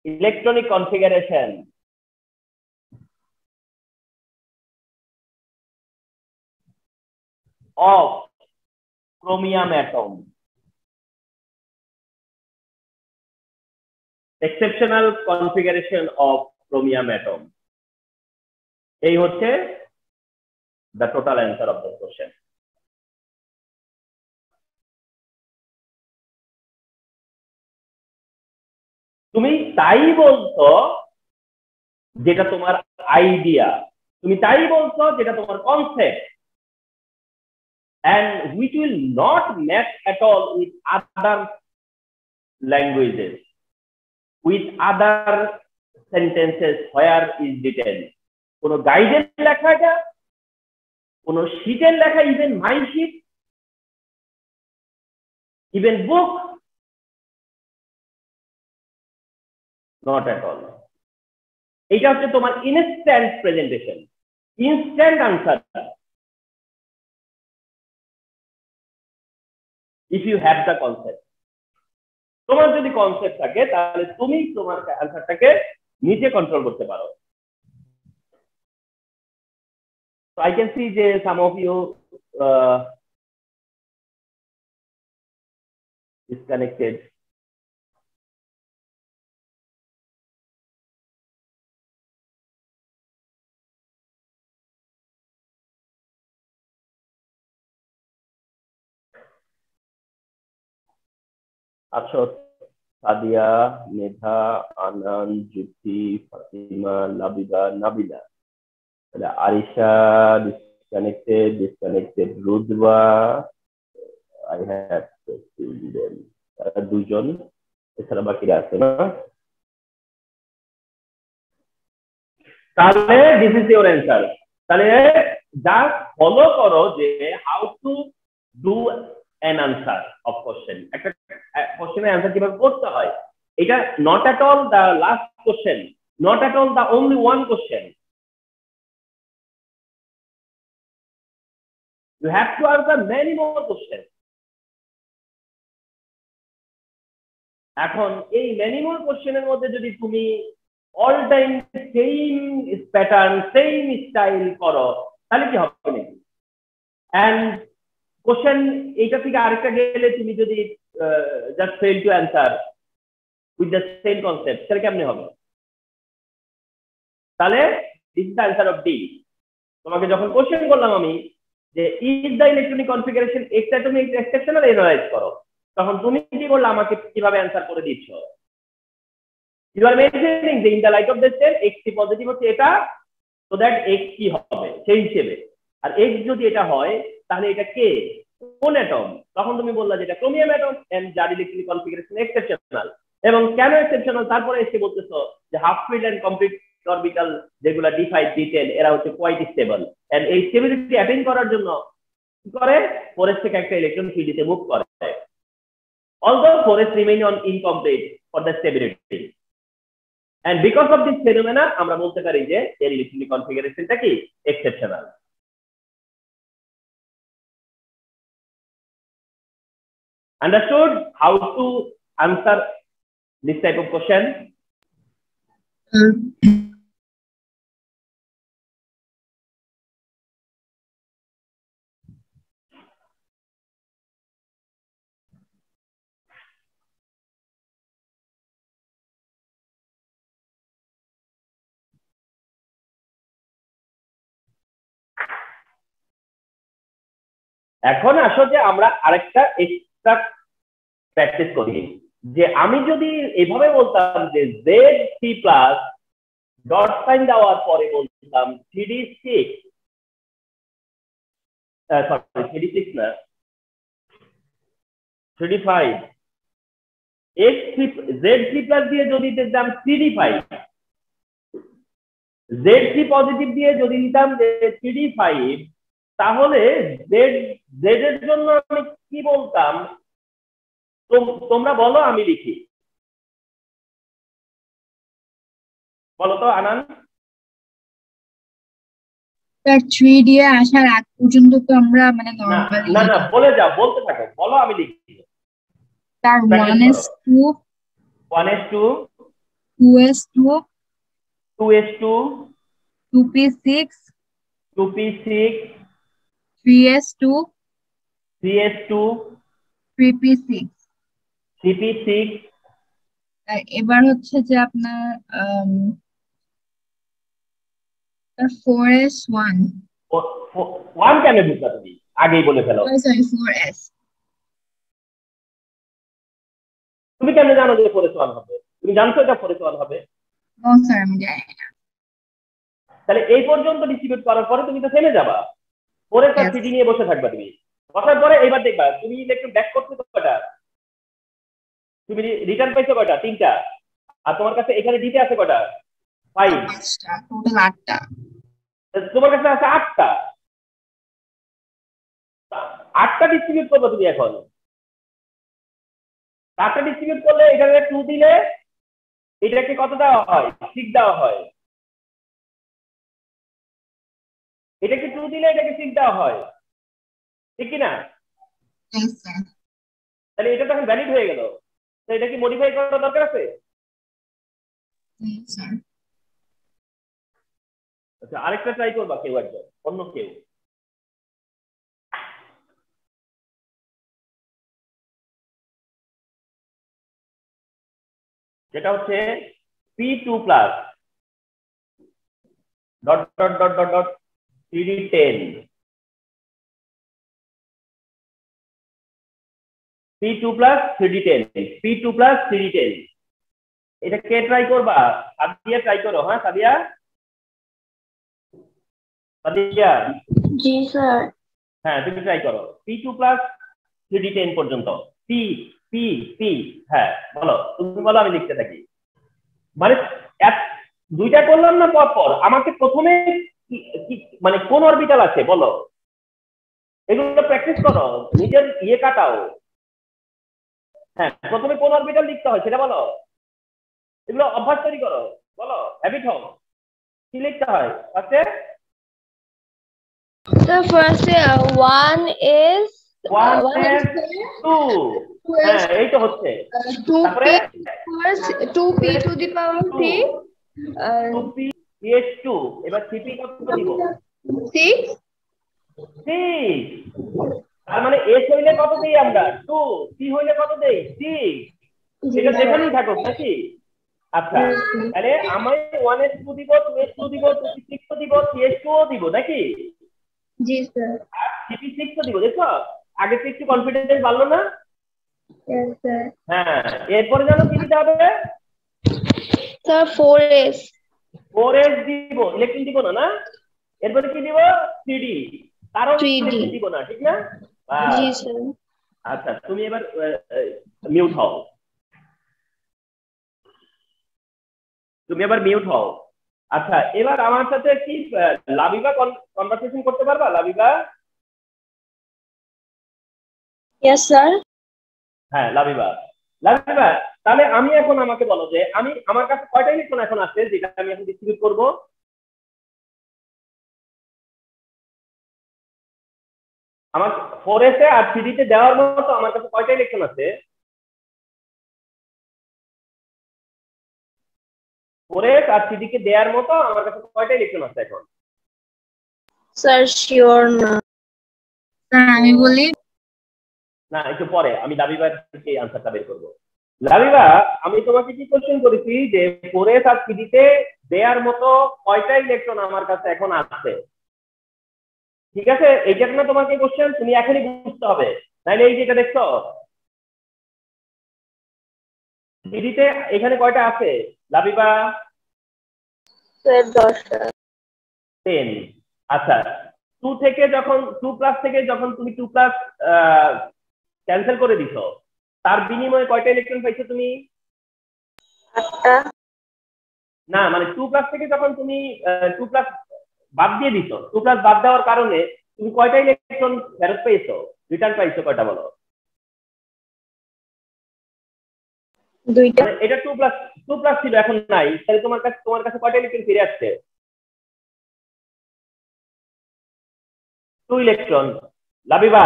electronic configuration of chromium atom। exceptional configuration of chromium atom এই হচ্ছে the total answer of the question. তুমি তাই বলছো যেটা তোমার idea, তুমি তাই বলছো যেটা তোমার concept, and which will not match at all with other languages, with other sentences where is written. কোনো গাইডের লেখা, এটা কোনো শীটের লেখা, even my sheet, even book, not at all. এটা হচ্ছে তোমার instant presentation, instant answer. If you have the concept, তোমার যদি কনসেপ্ট থাকে তাহলে তুমি তোমার আনসারটাকে নিজে কন্ট্রোল করতে পারো। So I can see that some of you disconnected. Ashot, Sadia, Medha, Anand, Jyoti, Fatima, Labida, Nabila. Arisha, disconnected. Rudva, I have seen them. দুজন এছাড়া বাকিরা আছে না? তাহলে দিস ইজ ইওর অ্যান্সার। তাহলে জাস্ট ফলো করো যে how to do an answer of question. একটা কোশ্চেনের অ্যান্সার কিভাবে করতে হয়, এটা not at all the last question, not at all the only one question. You have to answer many more questions. এখন এই many more questionের মধ্যে যদি তুমি all time same pattern, same style করো তাহলে কি হবে নাকি? And question এইটা থেকে আরেকটা গেলে তুমি যদি just fail to answer with the same concept তাহলে কেমনে হবে? তাহলে this is the answer of D. তোমাকে যখন কোশ্চেন করলাম আমি যে ইজ দ্য ইলেকট্রনিক কনফিগারেশন এক্সটাইটোমিক এক্সেপশনাল, এনালাইজ করো, তখন তুমি কি করলে আমাকে কিভাবে অ্যানসার করে দিচ্ছ? ইউ আর মেনশনিং যে in the light of the cell X T positive হচ্ছে এটা, সো দ্যাট এক্স কি হবে সেই হিসেবে। আর এক্স যদি এটা হয় তাহলে এটা কে, কোন অ্যাটম? তখন তুমি বললা যেটা ক্রোমিয়াম অ্যাটম এন্ড যার ইলেকট্রনিক কনফিগারেশন এক্সেপশনাল। এবং কেন এক্সেপশনাল তারপরে এসে বলতেছো যে half filled and complete orbital যেগুলা D5 D10 এরা হচ্ছে কোয়াইট স্টেবল, এন্ড এই স্টেবিলিটি অ্যাটেইন করার জন্য কি করে, ফোরেস থেকে একটা ইলেকট্রন 3D তে মুভ করে, although forces remain on incomplete for the stability, and because of this phenomena আমরা বলতে পারি যে এর ইলেকট্রনিক কনফিগারেশনটা কি exceptional. Understood how to answer this type of question? এখন আসো যে আমরা আরেকটা এক্সট্রা প্র্যাকটিস করি, যে আমি যদি এভাবে বলতাম যে Z3+ ডট সাইন দেওয়ার পরে বলতাম 3D6, সরি 3D6 না 3D5, Z3+ দিয়ে যদি দিতাম 3D5, Z3 পজিটিভ দিয়ে যদি দিতাম যে 3D5, তাহলে Z এর জন্য আমি কি বলতাম তোমরা বলো, আমি লিখি, বলো তো আনান।
স্যার 3D এ আসার আগ পর্যন্ত তো আমরা মানে নরমালি
না না বলে যাও, বলতে থাকো, বলো আমি লিখি।
Sir 1s2
1s2
2s2
2s2
2p6
2p6
3s2
3s2
3p6
3p6।
আর এবার হচ্ছে যে আপনার 4s1
ওয়ান কেন বুঝলা তুমি আগেই বলে ফেলো।
Sorry 4s।
তুমি কেন জানো যে 4s1 হবে? তুমি জানছো এটা 4s1 হবে?
ও স্যার আমি জানি না।
তাহলে এই পর্যন্ত ডিস্ট্রিবিউট করার পরে তুমি তো থেমে যাবা, 4s আর 3d নিয়ে বসে থাকবা তুমি। বসার পরে এবার দেখবা তুমি ইলেকট্রন ব্যাক করছো কয়টা, তুমি রিটার্ন পাইছো কয়টা, 3টা। আর তোমার কাছে এখানে দিতে আছে কয়টা, 5।
5টা, টোটাল 8টা।
তোমার কাছে আছে 8টা। 8টা ডিস্ট্রিবিউট করবে তুমি এখন। 8টা ডিস্ট্রিবিউট করলে এখানে 2 দিলে এটাকে কত দেওয়া হয়, 6 দেওয়া হয়। এটাকে 2 দিলে এটাকে 6 দেওয়া হয়, ঠিক কি না? তাহলে এটা তখন ভ্যালিড হয়ে গেল। তো এটা কি মডিফাই করার দরকার আছে? আচ্ছা আরেকটা ট্রাই করবা কেউ একজন, অন্য কেউ। যেটা হচ্ছে P2 plus dot dot dot dot dot 3d10, P2 plus 3d10, P2 plus 3d10। এটা কে ট্রাই করবা? সাদিয়া ট্রাই করো। হ্যাঁ সাদিয়া, সাদিয়া।
জি স্যার।
হ্যাঁ তুমি ট্রাই করো P2 প্লাস 3d10 পর্যন্ত। পি পি পি, হ্যাঁ বলো, তুমি বলো আমি লিখতে থাকি। মানে দুইটা করলাম না পর পর, আমাকে প্রথমে মানে কোন অরবিটাল আছে বলো, এগুলো প্র্যাকটিস করো, নিজের ইয়ে কাটাও। হ্যাঁ প্রথমে কোন অরবিটাল লিখতে হয় সেটা বলো, এগুলো অভ্যাস তৈরি করো, বলো হ্যাবিট হও। কি লিখতে হয় ফার্স্টে?
So first one is
2। হ্যাঁ এই তো হচ্ছে। তারপরে
2p to the power 3
2p ch2। এবার cp কত দিব?
6।
6। তার মানে s হইলে কত দেই আমরা, 2। c হইলে কত দেই, 6। এটা যেখানেই থাকো নাকি? আচ্ছা তাহলে আমি 1s2 দিব, 2s2 দিব, 2p6 দিব, ch2 দিব নাকি?
জি স্যার।
আর cp6 দিব। দেখো আগে থেকে একটু কনফিডেন্স বাড়লো না?
Yes sir.
হ্যাঁ এরপরে জানো কি দিতে হবে?
Sir 4s।
4s দিব, ইলেকট্রন দিব না, না? এরপরে কি দিব? 3d, কারণ
3d
ইলেকট্রন দিব না, ঠিক না?
জি স্যার।
আচ্ছা তুমি এবার মিউট হও, তুমি এবার মিউট হও। আচ্ছা এবার আমার সাথে কি লাবিবা কনভারসেশন করতে পারবা? লাবিবা?
Yes sir.
হ্যাঁ লাবিবা, লাবিবা তাহলে আমি এখন আমাকে বলো যে আমি আমার কাছে কয়টা ইলেকট্রন এখন আছে যেটা আমি এখন ডিস্ট্রিবিউট করব? আমার 4s এ আর 3d তে দেওয়ার মতো আমার কাছে কয়টা ইলেকট্রন আছে? 4s আর 3d কে দেওয়ার মতো আমার কাছে কয়টা ইলেকট্রন আছে এখন?
স্যার শিওর না।
স্যার আমি বলি,
না একটু পরে আমি লাবিবার থেকে আনসারটা বের করবো। লাবিবা আমি তোমাকে কি কোশ্চেন করেছি যে 4s আর 3d তে দেওয়ার মতো কয়টা ইলেকট্রন আমার কাছে এখন আছে? ঠিক আছে এইটা না তোমাকে কোশ্চেন, তুমি এখনই বুঝতে হবে, নাইলে এই যেটা দেখছো 3d তে এখানে কয়টা আছে লাবিবা?
স্যার 10টা।
10। আচ্ছা 2 থেকে যখন 2 প্লাস থেকে যখন তুমি 2 প্লাস ক্যান্সেল করে দিছো, তার বিনিময়ে কয়টা ইলেকট্রন পাইছো তুমি?
8টা।
না মানে 2 প্লাস থেকে যখন তুমি 2 প্লাস বাদ দিয়ে দিছো, 2 প্লাস বাদ দেওয়ার কারণে তুমি কয়টা ইলেকট্রন ফেরত পেয়েছো, রিটার্ন পাইছো কয়টা বলো?
2টা।
মানে এটা 2 প্লাস ছিল এখন নাই, তাহলে তোমার কাছে কয়টা ইলেকট্রন ফিরে আসছে? 2 electron. Labiba?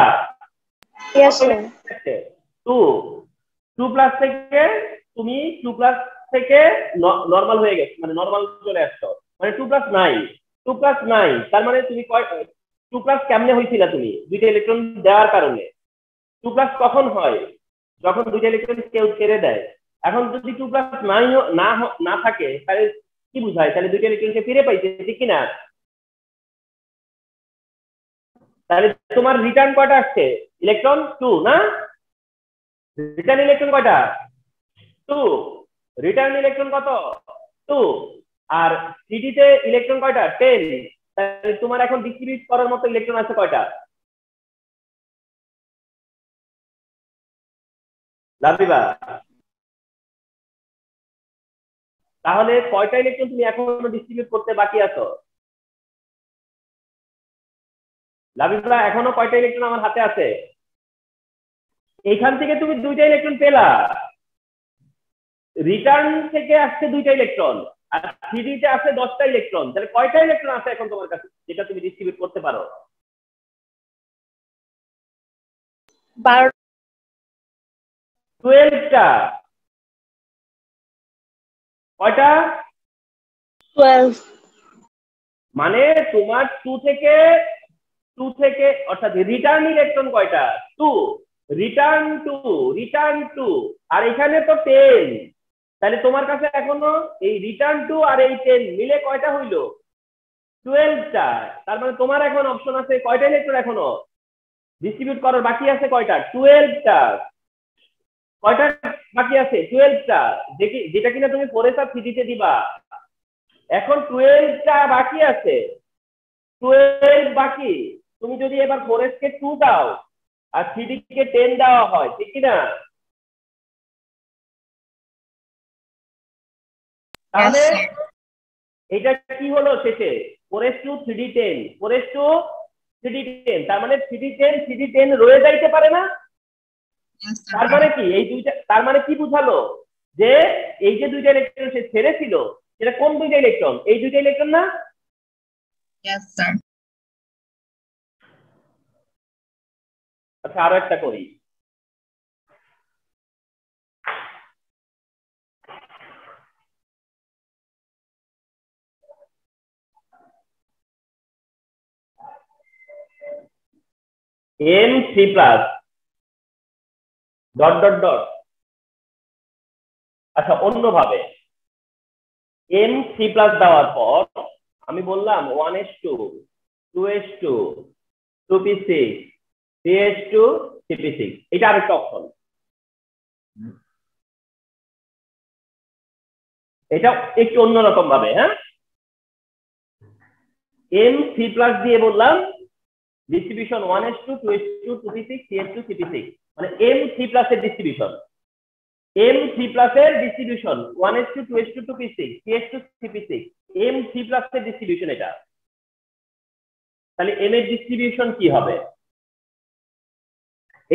Yes sir.
2। 2 plus থেকে তুমি 2 প্লাস থেকে নরমাল হয়ে গেছে, মানে নরমাল চলে আসছো, মানে 2 প্লাস নাই। 2 প্লাস নাই তার মানে তুমি 2 প্লাস কেমনে হয়েছিল তুমি? দুইটা ইলেকট্রন দেওয়ার কারণে। 2 প্লাস কখন হয়? যখন দুইটা ইলেকট্রন কেউ ছেড়ে দেয়। এখন যদি 2 প্লাস নাই না থাকে তাহলে কি বুঝায়? তাহলে দুইটা ইলেকট্রনকে ফিরে পাইছে, ঠিক কিনা? তাহলে তোমার রিটার্ন কয়টা আসছে? ইলেকট্রন 2 না? রিটার্ন ইলেকট্রন কয়টা? 2। রিটার্ন ইলেকট্রন কত? 2। আর সিডি তে ইলেকট্রন কয়টা? 10। তাহলে তোমার এখন ডিস্ট্রিবিউট করার মতো ইলেকট্রন আছে কয়টা? লাভিবা, তাহলে কয়টা ইলেকট্রন তুমি এখনো ডিস্ট্রিবিউট করতে বাকি আছো? লাভিবা, এখনো কয়টা ইলেকট্রন আমার হাতে আছে? এইখান থেকে তুমি 2টা ইলেকট্রন পেলা, রিটার্ন থেকে আসছে 2টা ইলেকট্রন, আর সিডি তে আছে 10টা ইলেকট্রন। তাহলে কয়টা ইলেকট্রন আছে এখন তোমার কাছে যেটা তুমি ডিস্ট্রিবিউট করতে পারো? 12টা। কয়টা?
12।
মানে তোমার 2 থেকে অর্থাৎ রিটার্ন ইলেকট্রন কয়টা? 2। রিটার্ন 2, রিটার্ন 2, আর এখানে তো 10। তাহলে তোমার কাছে এখনো এই রিটার্ন 2 আর এই 10 মিলে কয়টা হইলো? 12টা। তার মানে তোমার এখন অপশন আছে কয়টা ইলেকট্রন এখনো ডিস্ট্রিবিউট করার বাকি আছে? কয়টা? 12টা। কয়টা বাকি আছে? 12টা, যেটা কিনা তুমি 4s আর 3d তে দিবা। এখন 12টা বাকি আছে, 12 বাকি। তুমি যদি এবার 4s কে 2 দাও আর 3d কে 10 দেওয়া হয়, ঠিক কিনা? তাহলে এটা কি হলো শেষে? 4s2 3d10, 4s2 3d10। তার মানে 3d10 3d10 রয়ে যাইতে পারে না? তার মানে কি এই দুইটা, তার মানে কি বুঝালো? যে এই যে 2টা ইলেকট্রন সে ছেড়েছিল, সেটা কোন 2টা ইলেকট্রন? এই 2টা ইলেকট্রন না?
Yes, sir.
আচ্ছা, আরো একটা করি। M3+ dot dot dot. আচ্ছা, অন্যভাবে M3+ দেওয়ার পর আমি বললাম 1s2 2s2 2p6 3s2 3p6। এটা আরেকটা অপশন। এটা একটু অন্যরকম ভাবে, হ্যাঁ, M3+ দিয়ে বললাম distribution 1s2 2s2 2p6 3s2 3p6, মানে M3+ এর ডিস্ট্রিবিউশন। M3+ এর distribution 1s2 2s2 2p6 3s2 3p6, M3+ এর ডিস্ট্রিবিউশন এটা। তাহলে M এর ডিস্ট্রিবিউশন কি হবে?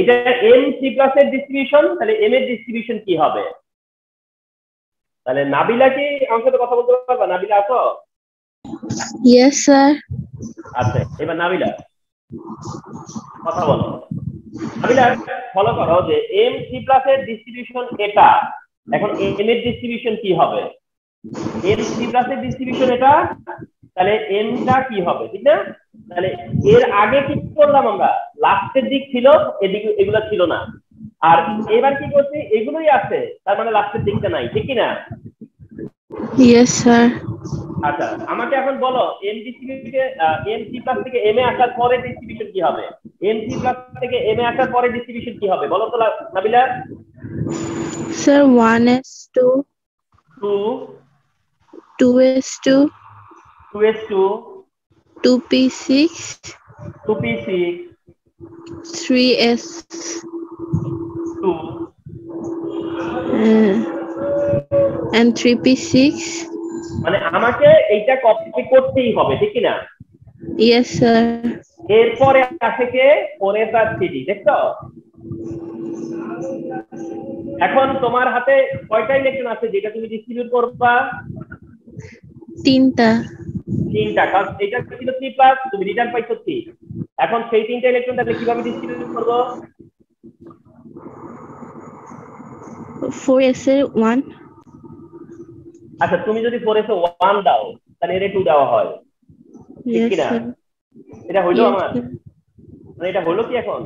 এটা M3+ এর ডিস্ট্রিবিউশন, তাহলে M এর ডিস্ট্রিবিউশন কি হবে? তাহলে নাবিলা কি আমার সাথে কথা বলতে পারবা? নাবিলা আছো?
Yes, sir.
আচ্ছা, এবার নাবিলা কথা বলো। নাবিলা, ফলো করো যে M3+ এর ডিস্ট্রিবিউশন এটা, এখন M এর ডিস্ট্রিবিউশন কি হবে? M3+ এর ডিস্ট্রিবিউশন এটা, তাহলে M টা কি হবে, ঠিক না? তাহলে এর আগে কি করলাম আমরা? লাস্টের দিক ছিল, এদিকে এগুলো ছিল না। আর এবার কি করছি? এগুলোই আছে, তার মানে লাস্টের দিকটা নাই, ঠিক কি না?
Yes, sir.
আচ্ছা, আমাকে এখন বলো M3+ থেকে M এ আসার পরে ডিস্ট্রিবিউশন কি হবে? M3+ থেকে M এ আসার পরে ডিস্ট্রিবিউশন কি হবে বলো তো Nabila?
Sir, 1s2
2
2s2
2s2
2p6
2p6
3s2
2
and 3p6.
মানে আমাকে এইটা কপি করতেই হবে, ঠিক কি না?
Yes, sir.
এরপরে আসে কে? 4s আর 3d, দেখছো? এখন তোমার হাতে কয়টা ইলেকট্রন আছে যেটা তুমি ডিস্ট্রিবিউট করবা?
3টা।
কারণ এটা ছিল 3+, তুমি রিটার্ন পাইছো 3। এখন সেই 3টা ইলেকট্রন তাহলে কিভাবে ডিস্ট্রিবিউট করবো?
4s এর 1।
আচ্ছা, তুমি যদি 4s এ 1 দাও তাহলে এর 2 দেওয়া হয়, ঠিক
Yes,
কি না?
sir.
এটা হইলো
Yes,
আমার,
sir.
মানে এটা হলো কি এখন?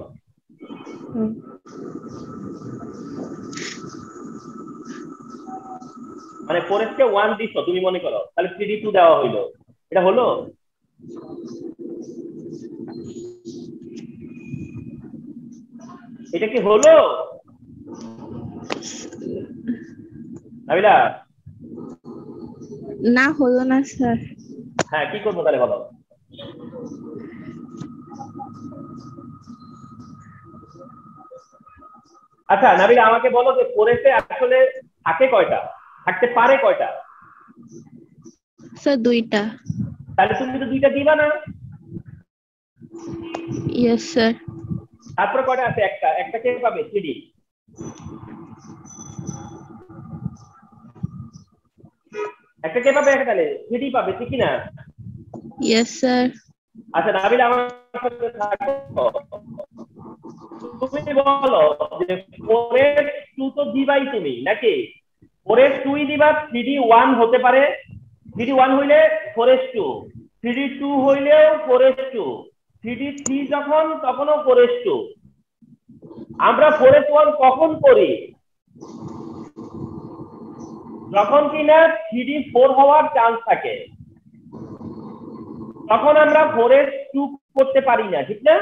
মানে 4s কে 1 দিছো তুমি মনে করো, তাহলে 3d 2 দেওয়া হইলো, এটা হলো? এটা কি হলো নাবিলা?
না হলো না স্যার।
হ্যাঁ, কি করবো তাহলে বলো? আচ্ছা নাবিলা, আমাকে বলো যে 4s এ আসলে থাকে কয়টা, থাকতে পারে কয়টা?
স্যার 2টা।
তাহলে তুমি তো 2টা দিবা না।
Yes sir.
তারপরে কয়টা আছে? একটা কে পাবে? 3D একটা কে পাবে? একটা তাহলে 3D পাবে, ঠিক কি না?
Yes sir.
আচ্ছা নাবিলা, আমার সাথে থাকো। তুমি বলো যে 4s2 তো দিবাই তুমি নাকি? 4s2 দিবা, 3D1 হতে পারে। 3D1 হইলে 4s2, 3D2 হইলেও 4s2, 3D3 যখন তখনও 4s2। আমরা 4s1 কখন করি? যখন কিনা 3D4 হওয়ার চান্স থাকে, তখন আমরা 4s2 করতে পারি না, ঠিক না?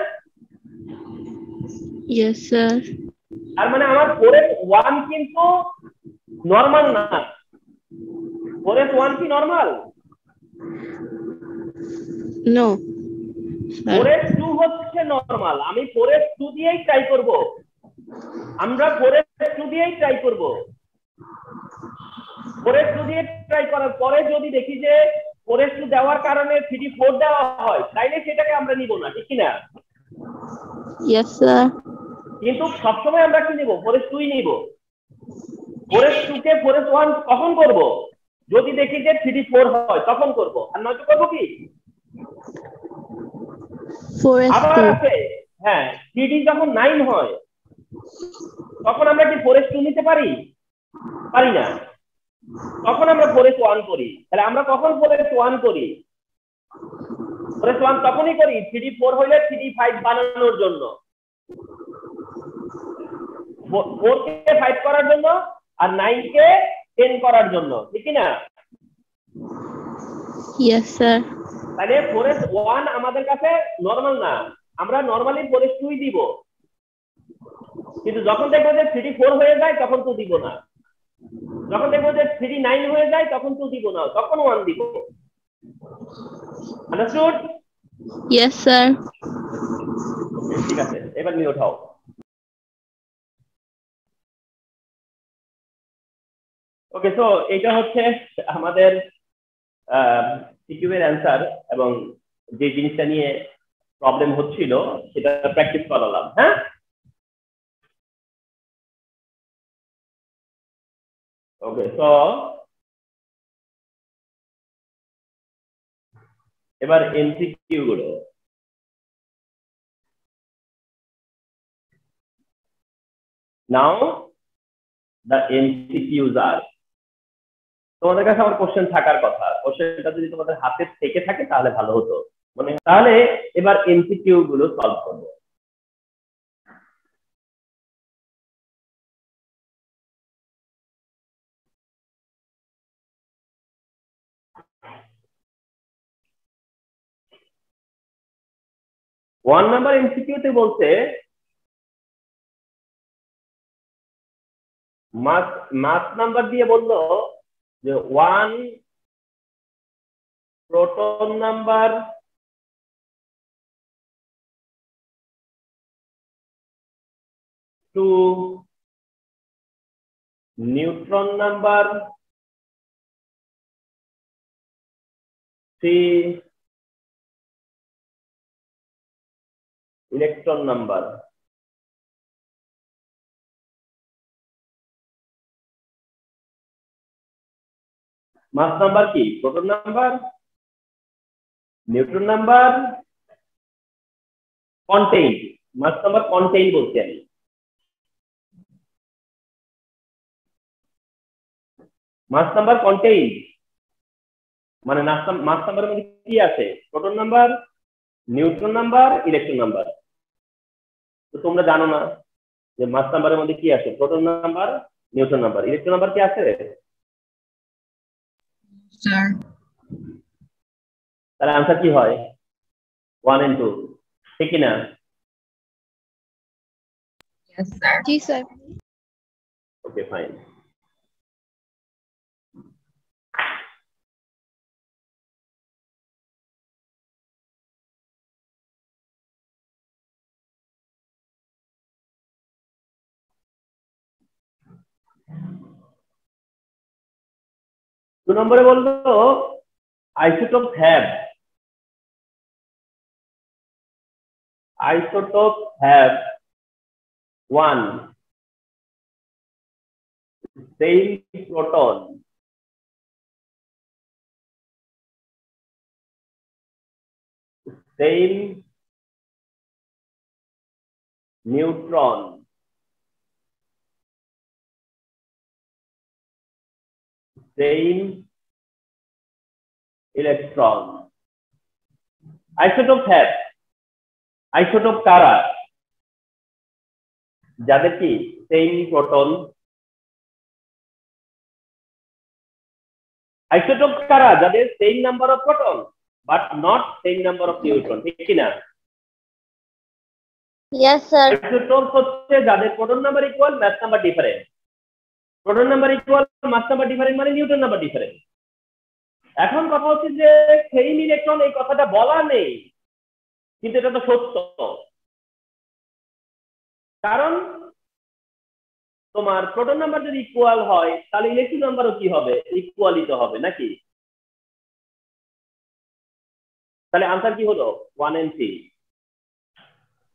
Yes sir.
তার মানে আমার 4s1 কিন্তু নরমাল না। 4s1 কি নরমাল?
নো।
4s2 হচ্ছে নরমাল। আমি 4s2 দিয়েই ট্রাই করব। আমরা 4s2 দিয়েই ট্রাই করব। 4s2 দিয়ে ট্রাই করার পরে যদি দেখি যে 4s2 দেওয়ার কারণে 3D4 দেওয়া হয়, তাইলে সেটাকে আমরা নিব না, ঠিক কি না?
Yes sir.
কিন্তু সবসময় আমরা কি নিব? 4s2 নিব। 4s2 কে 4s1 কখন করব? যদি দেখি যে 3D4 হয় তখন করব, আর নয়তো করব কি? আবার
4s2।
আছে, হ্যাঁ, 3D যখন 9 হয় তখন আমরা কি 4s2 নিতে পারি? পারি না। তখন আমরা 4s1 করি। তাহলে আমরা কখন 4s1 করি? 4s1 তখনই করি 3D4 হইলে 3D5 বানানোর জন্য, 4 কে 5 করার জন্য, আর 9 কে 10 করার জন্য, ঠিক না?
Yes sir.
তাহলে 4s1 আমাদের কাছে নরমাল না। আমরা নরমালি 4s2 দিব, কিন্তু যখন দেখবো যে 3D4 হয়ে যায় তখন তো দিব না। যখন দেখবো যে 3D9 হয়ে যায় তখন তো দিব না, তখন 1 দিব। আন্ডারস্টুড?
Yes sir.
ঠিক আছে, এবার নিয়ে ওঠাও। ওকে, তো এটা হচ্ছে আমাদের সিকিউ এর অ্যান্সার, এবং যে জিনিসটা নিয়ে প্রবলেম হচ্ছিল সেটা প্র্যাকটিস করালাম। হ্যাঁ, ওকে, তো এবার এমসিকিউ গুলো। নাও দ্য এমসিকিউজ আর, তোমাদের কাছে আমার কোশ্চেন থাকার কথা। কোশ্চেনটা যদি তোমাদের হাতে থেকে থাকে তাহলে ভালো হতো, মানে তাহলে এবার এমসিকিউ গুলো সলভ করবো। ওয়ান নাম্বার এমসিকিউ তে বলছে মাস নাম্বার দিয়ে বললো যে 1 proton number, 2 neutron number, 3 electron number. Mass number কি? Proton number, neutron number, contain. Mass number contain বলছি আমি। মাস নাম্বার কন্টেইন মানে মাস নাম্বারের মধ্যে কি আছে? Proton number, neutron number, electron number. তো তোমরা জানো না যে মাস নাম্বারের মধ্যে কি আছে? Proton number, neutron number, electron number কি আছে?
স্যার
তাহলে आंसर কি হয়? 1 and 2, ঠিক কি না?
Yes, sir.
जी सर.
Okay, fine. दो नंबरे बोलतो isotopes have one same proton, same neutron, same electron. Isotopes have isotope কারা যাদের কি সেম প্রোটন, আইসোটোপ কারা যাদের same number of proton but not same number of neutron, ঠিক কি না?
Yes sir.
আইসোটোপ হচ্ছে যাদের proton number equal mass number different, proton number equal mass number different মানে নিউট্রন নাম্বার ডিফারেন্ট। এখন কথা হচ্ছে যে সেম ইলেকট্রন এই কথাটা বলা নেই, কিন্তু এটা তো সত্য, কারণ তোমার প্রোটন নাম্বার যদি ইকুয়াল হয় তাহলে ইলেকট্রন নাম্বারও কি হবে, ইকুয়ালই তো হবে নাকি? তাহলে আনসার কি হলো 1 and 3,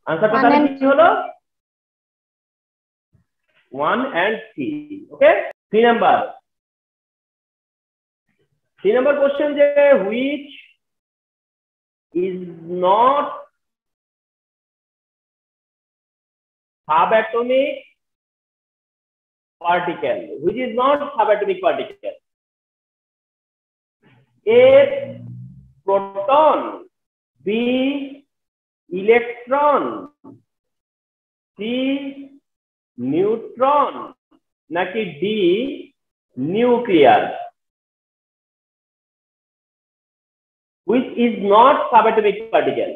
আনসারটা তাহলে কি হলো 1 and 3। ওকে, 3 নাম্বার কোশ্চেন যে which is not subatomic particle, which is not subatomic particle? A proton, B electron, C neutron, নাকি D nucleus? Which is not subatomic particle?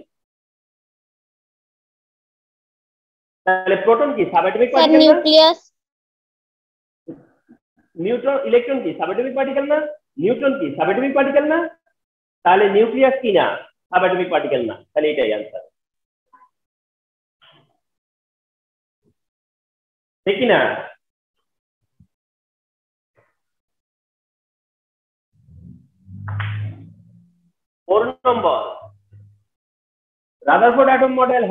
তাহলে প্রোটন কি সাবঅ্যাটমিক পার্টিকেল না?
Nucleus.
Neutron electron কি subatomic particle না? Neutron কি subatomic particle না? তাহলে nucleus কি না, সাবঅ্যাটমিক পার্টিকেল না, তাহলে এটাই आंसर, ঠিক কি না? Four number, Rutherford atom model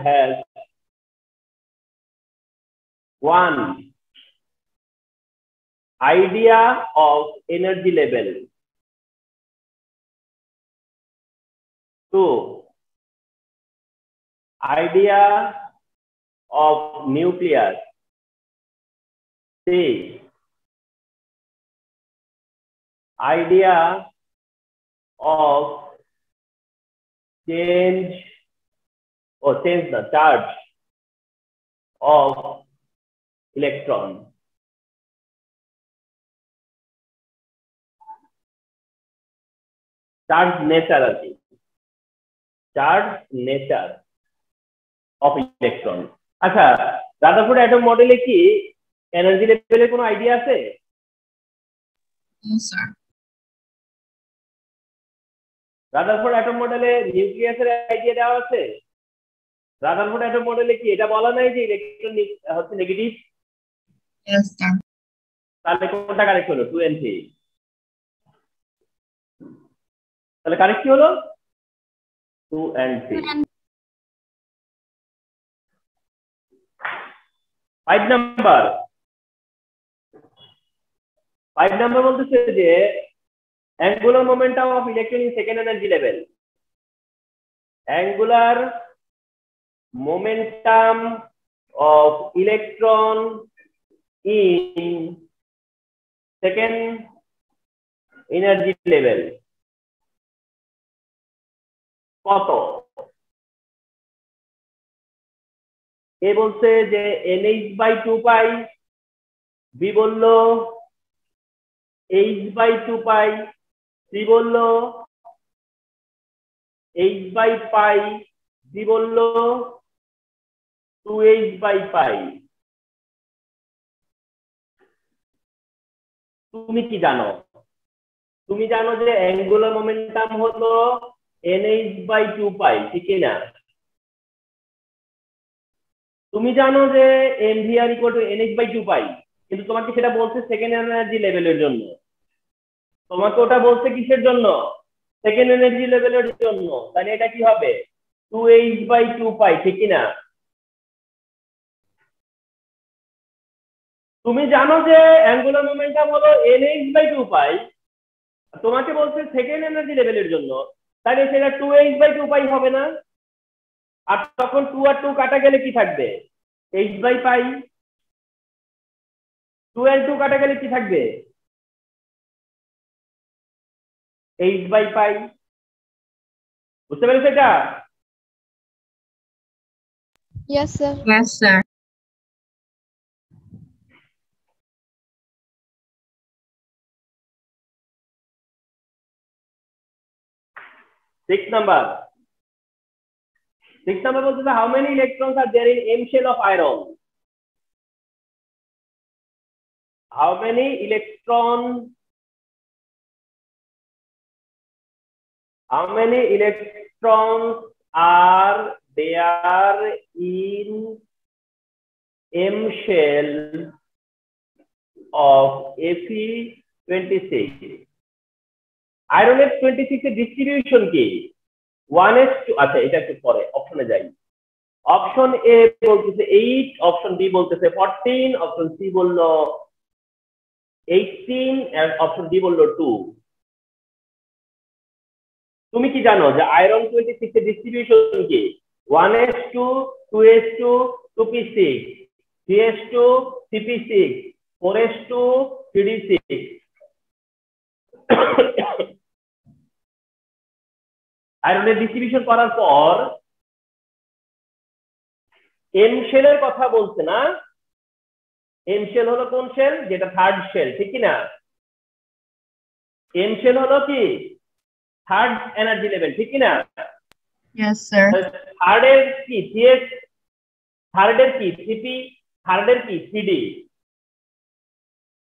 has one idea of energy level, two idea of nucleus, three idea of charge of electron। Charge nature আর কি, চার্জ নেচার অফ ইলেকট্রন। আচ্ছা, রাদারফোর্ড অ্যাটম মডেলে কি এনার্জি লেভেলের কোনো আইডিয়া আছে? Rutherford atom মডেলে নিউক্লিয়াসের আইডিয়া দেওয়া আছে? রাদারফোর্ড অ্যাটম মডেলে কি এটা বলা নাই যে ইলেকট্রন হচ্ছে নেগেটিভ? তাহলে কোনটা কারেক্ট হলো 2 and 3? তাহলে কারেক্ট কি হলো 2 and 3। 5 নাম্বার বলতেছে যে angular momentum of electron in second energy level, angular momentum of electron in second energy level কত? এ বলছে যে nh/2π, বি বলল h/2π, সি বললো h/পাই, ডি বললো 2h/পাই। তুমি কি জানো? তুমি জানো যে অ্যাঙ্গুলার মোমেন্টাম হলো nh/2পাই, ঠিক না? তুমি জানো যে mvr = nh/2পাই, কিন্তু তোমাকে সেটা বলছে সেকেন্ড এনার্জি লেভেলের জন্য। তোমাকে ওটা বলছে কিসের জন্য? সেকেন্ড এনার্জি লেভেলের জন্য। তাহলে এটা কি হবে? 2h/2পাই, ঠিক না? তুমি জানো যে অ্যাঙ্গুলার মোমেন্টাম হলো nh/2পাই, তোমাকে বলছে সেকেন্ড এনার্জি লেভেলের জন্য, তাহলে সেটা 2h/2পাই হবে না? আর তখন 2 আর 2 কাটা গেলে কি থাকবে? h/পাই। 2 আর 2 কাটা গেলে কি থাকবে? h/পাই। বুঝতে পেরেছো এটা?
Yes, sir.
Yes, sir.
Six number বলতেছে how many electrons are there in M shell of iron? How many electrons are there in M shell of Fe26? আয়রনের 26 এর ডিস্ট্রিবিউশন কি? 1s2। আচ্ছা, এটা একটু পরে অপশনে যাই। অপশন এ বলতেছে 8, অপশন বি বলতেছে 14, অপশন সি বলল 18, অপশন ডি বলল 2। তুমি কি জানো যে আয়রন 26 এর ডিস্ট্রিবিউশন কি? 1s2, 2s2, 2p6, 3s2, 3p6, 4s2, 3d6। আয়রনের ডিস্ট্রিবিউশন করার পর এম শেলের কথা বলছে না? এম শেল হলো কোন শেল? যেটা থার্ড শেল, ঠিক না? এম শেল হলো কি? থার্ড এনার্জি লেভেল, ঠিক না?
Yes, sir.
থার্ডের কি? সিএস। থার্ডের কি? সিপি। থার্ডের কি? সিডি।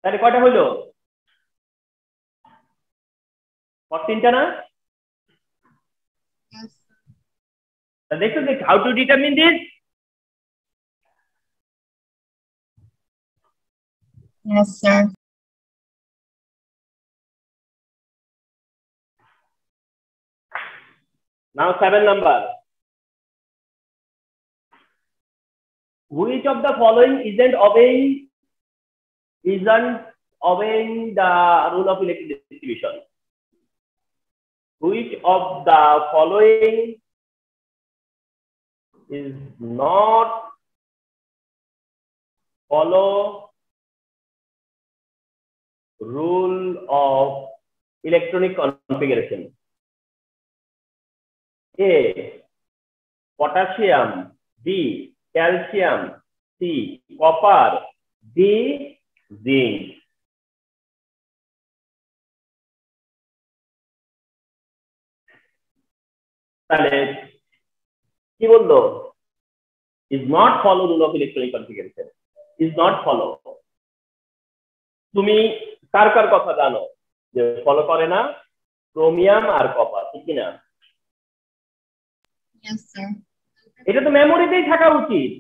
তাহলে কয়টা হইলো? 14টা না?
Yes,
দেখো যে how to determine this?
yes, sir.
Now 7 number. Which of the following isn't obeying the rule of electric distribution? Which of the following is not follow rule of electronic configuration? A. Potassium. B. Calcium. C. Copper. D. Zinc. তাহলে কি বললো? Is not follow rule of electronic configuration. Is not follow. তুমি কার কার কথা জানো যে follow করে না? Chromium আর copper, ঠিক না?
Yes, sir.
এটা তো মেমোরিতেই থাকা উচিত।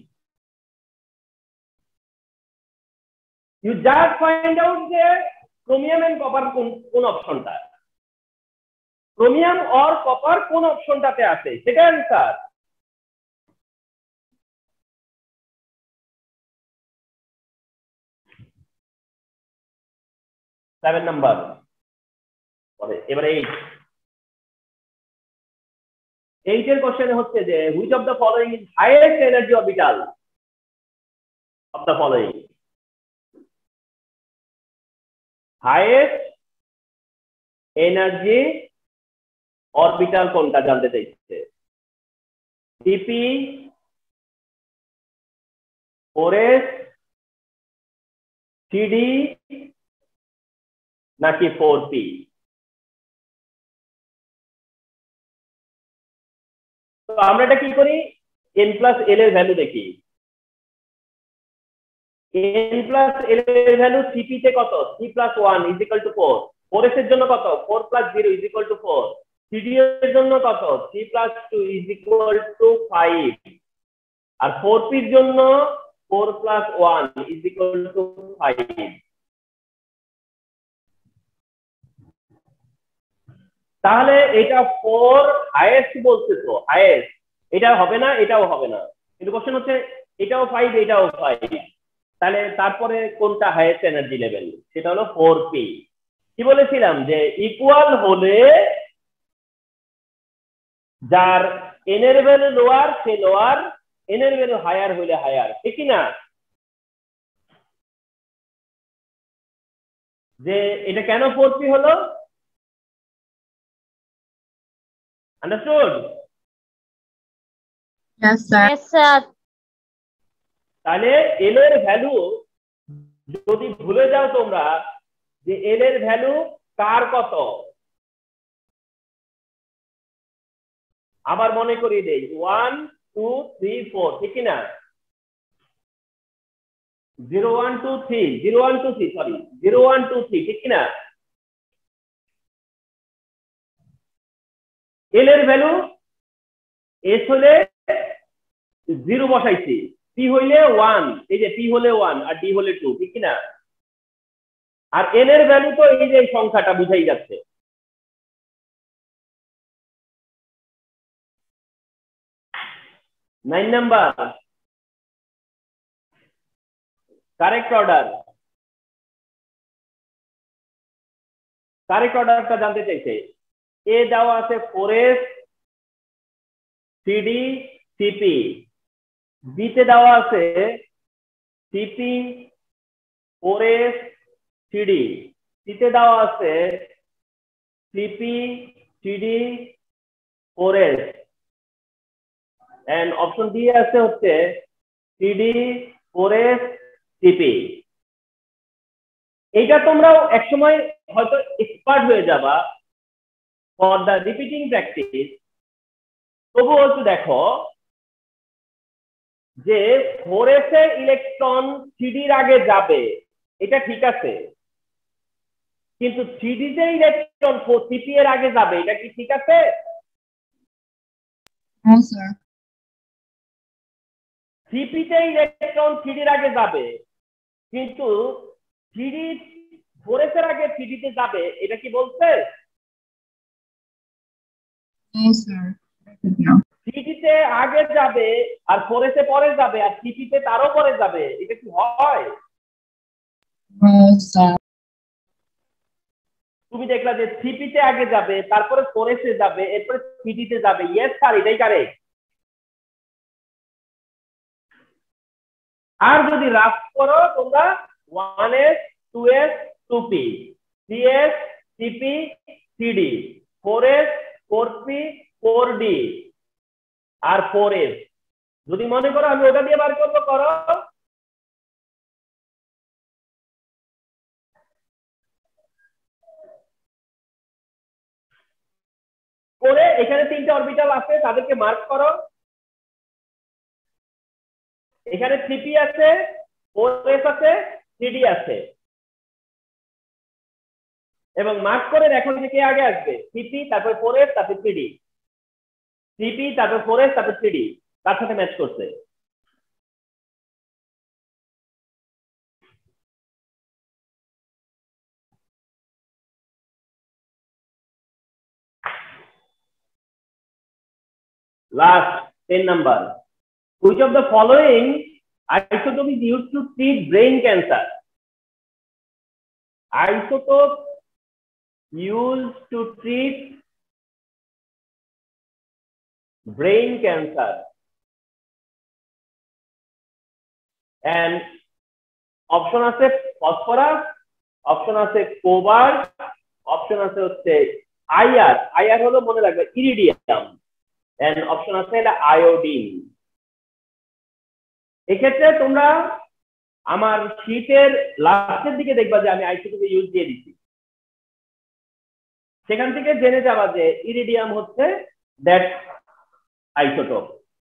ইউ জাস্ট ফাইন্ড আউট যে ক্রোমিয়াম এন্ড কপার কোন অপশনটা, ক্রোমিয়াম অর কপার কোন অপশনটাতে আছে, সেটা অ্যান্সার। Seven number. এবারে 8 এর কোশ্চেন হচ্ছে যে which of the following is highest energy orbital of the following? Highest energy orbital কোনটা জানতে চাইছে? সিপি, 4s, সিডি নাকি 4p? আমরা এটা কি করি, n প্লাস l এর ভ্যালু দেখি। n প্লাস l এর ভ্যালু Cp তে কত, 3 plus 1 is equal to 4। 4s এর জন্য কত, 4 plus 0 is equal to 4। Cd এর জন্য কত, 3 প্লাস 2 ইজ ইকুয়াল টু 5। আর 4p এর জন্য 4 প্লাস 1 ইজ ইকুয়াল টু 5। তাহলে এটা 4 হাইয়েস্ট বলছে, তো হাইয়েস্ট এটা হবে না, এটাও হবে না, কিন্তু কোশ্চেন হচ্ছে এটাও 5 এটাও 5, তাহলে তারপরে কোনটা হাইয়েস্ট এনার্জি লেভেল, সেটা হলো 4p। কি বলেছিলাম যে ইকুয়াল হলে যার n এর ভ্যালু লোয়ার সে লোয়ার, n এর ভ্যালু হায়ার হলে হায়ার, ঠিক কি না? যে এটা কেন 4p হলো, understood?
Yes, sir.
Yes, sir.
তাহলে l এর ভ্যালু যদি ভুলে যাও তোমরা যে l এর ভ্যালু কার কত, আবার মনে করিয়ে দেই, 1 2 3 4, ঠিক কি না? 0 1 2 3 0 1 2 3 সরি 0 1 2 3, ঠিক কি না? l এর ভ্যালু s হলে 0 বসাইছি, p হইলে 1, এই যে p হলে 1 আর d হলে 2, ঠিক কি না? আর n এর ভ্যালু তো এই যে সংখ্যাটা বুঝাই যাচ্ছে। Nine number correct order, correct অর্ডারটা জানতে চাইছে। এ দেওয়া আছে 4s cd cp, বি তে দেওয়া আছে cp 4s cd, সি তে দেওয়া আছে cp cd 4s, and option D আছে হচ্ছে cd 4s cp। এইটা তোমরাও একসময় হয়তো এক্সপার্ট হয়ে যাবা ফর দা রিপিটিং প্র্যাকটিস। তবুও একটু দেখো যে 4s এ ইলেকট্রন সিডির আগে যাবে, এটা ঠিক আছে, কিন্তু সিডি তে ইলেকট্রন সিপি এর আগে যাবে, এটা কি ঠিক আছে?
No, sir.
সিপি তে ইলেকট্রন সিডির আগে যাবে, কিন্তু সিডি 4s এর আগে সিডি তে যাবে, এটা কি বলছে?
No, sir. No.
সিডি তে আগে যাবে আর 4s এ পরে যাবে আর সিপি তে তারও পরে যাবে, এটা কি হয়?
No, sir.
তুমি দেখলা যে সিপি তে আগে যাবে, তারপরে 4s এ যাবে, এরপরে সিডি তে যাবে। ইয়েস স্যার, এটাই কারেক্ট। আর যদি রাফ করো তোমরা 1s 2s 2p 3s cp cd 4s 4p 4d আর 4s, যদি মনে করো আমি ওটা দিয়ে বার করবো, করো। করে এখানে 3টে অরবিটাল আছে, তাদেরকে মার্ক করো। এখানে 3p আছে, 4s আছে, cd আছে, এবং মার্ক করে দেখো যে কে আগে আসবে, cp তারপর 4s তারপর cd, cp তারপর 4s তারপর cd, তার সাথে ম্যাচ করছে। Last 10 number. Which of the following isotope is used to treat brain cancer? Isotope used to treat brain cancer. And option আছে phosphorus, option আছে cobalt, option আছে হচ্ছে IR, IR হলো মনে রাখবে ইরিডিয়াম, and option আছে এটা আয়োডিন। এক্ষেত্রে তোমরা আমার শীটের লাস্টের দিকে দেখবা যে আমি আইসোটোপে ইউজ দিয়ে দিচ্ছি, সেখান থেকে জেনে যাবা যে ইরিডিয়াম হচ্ছে দ্যাট isotope.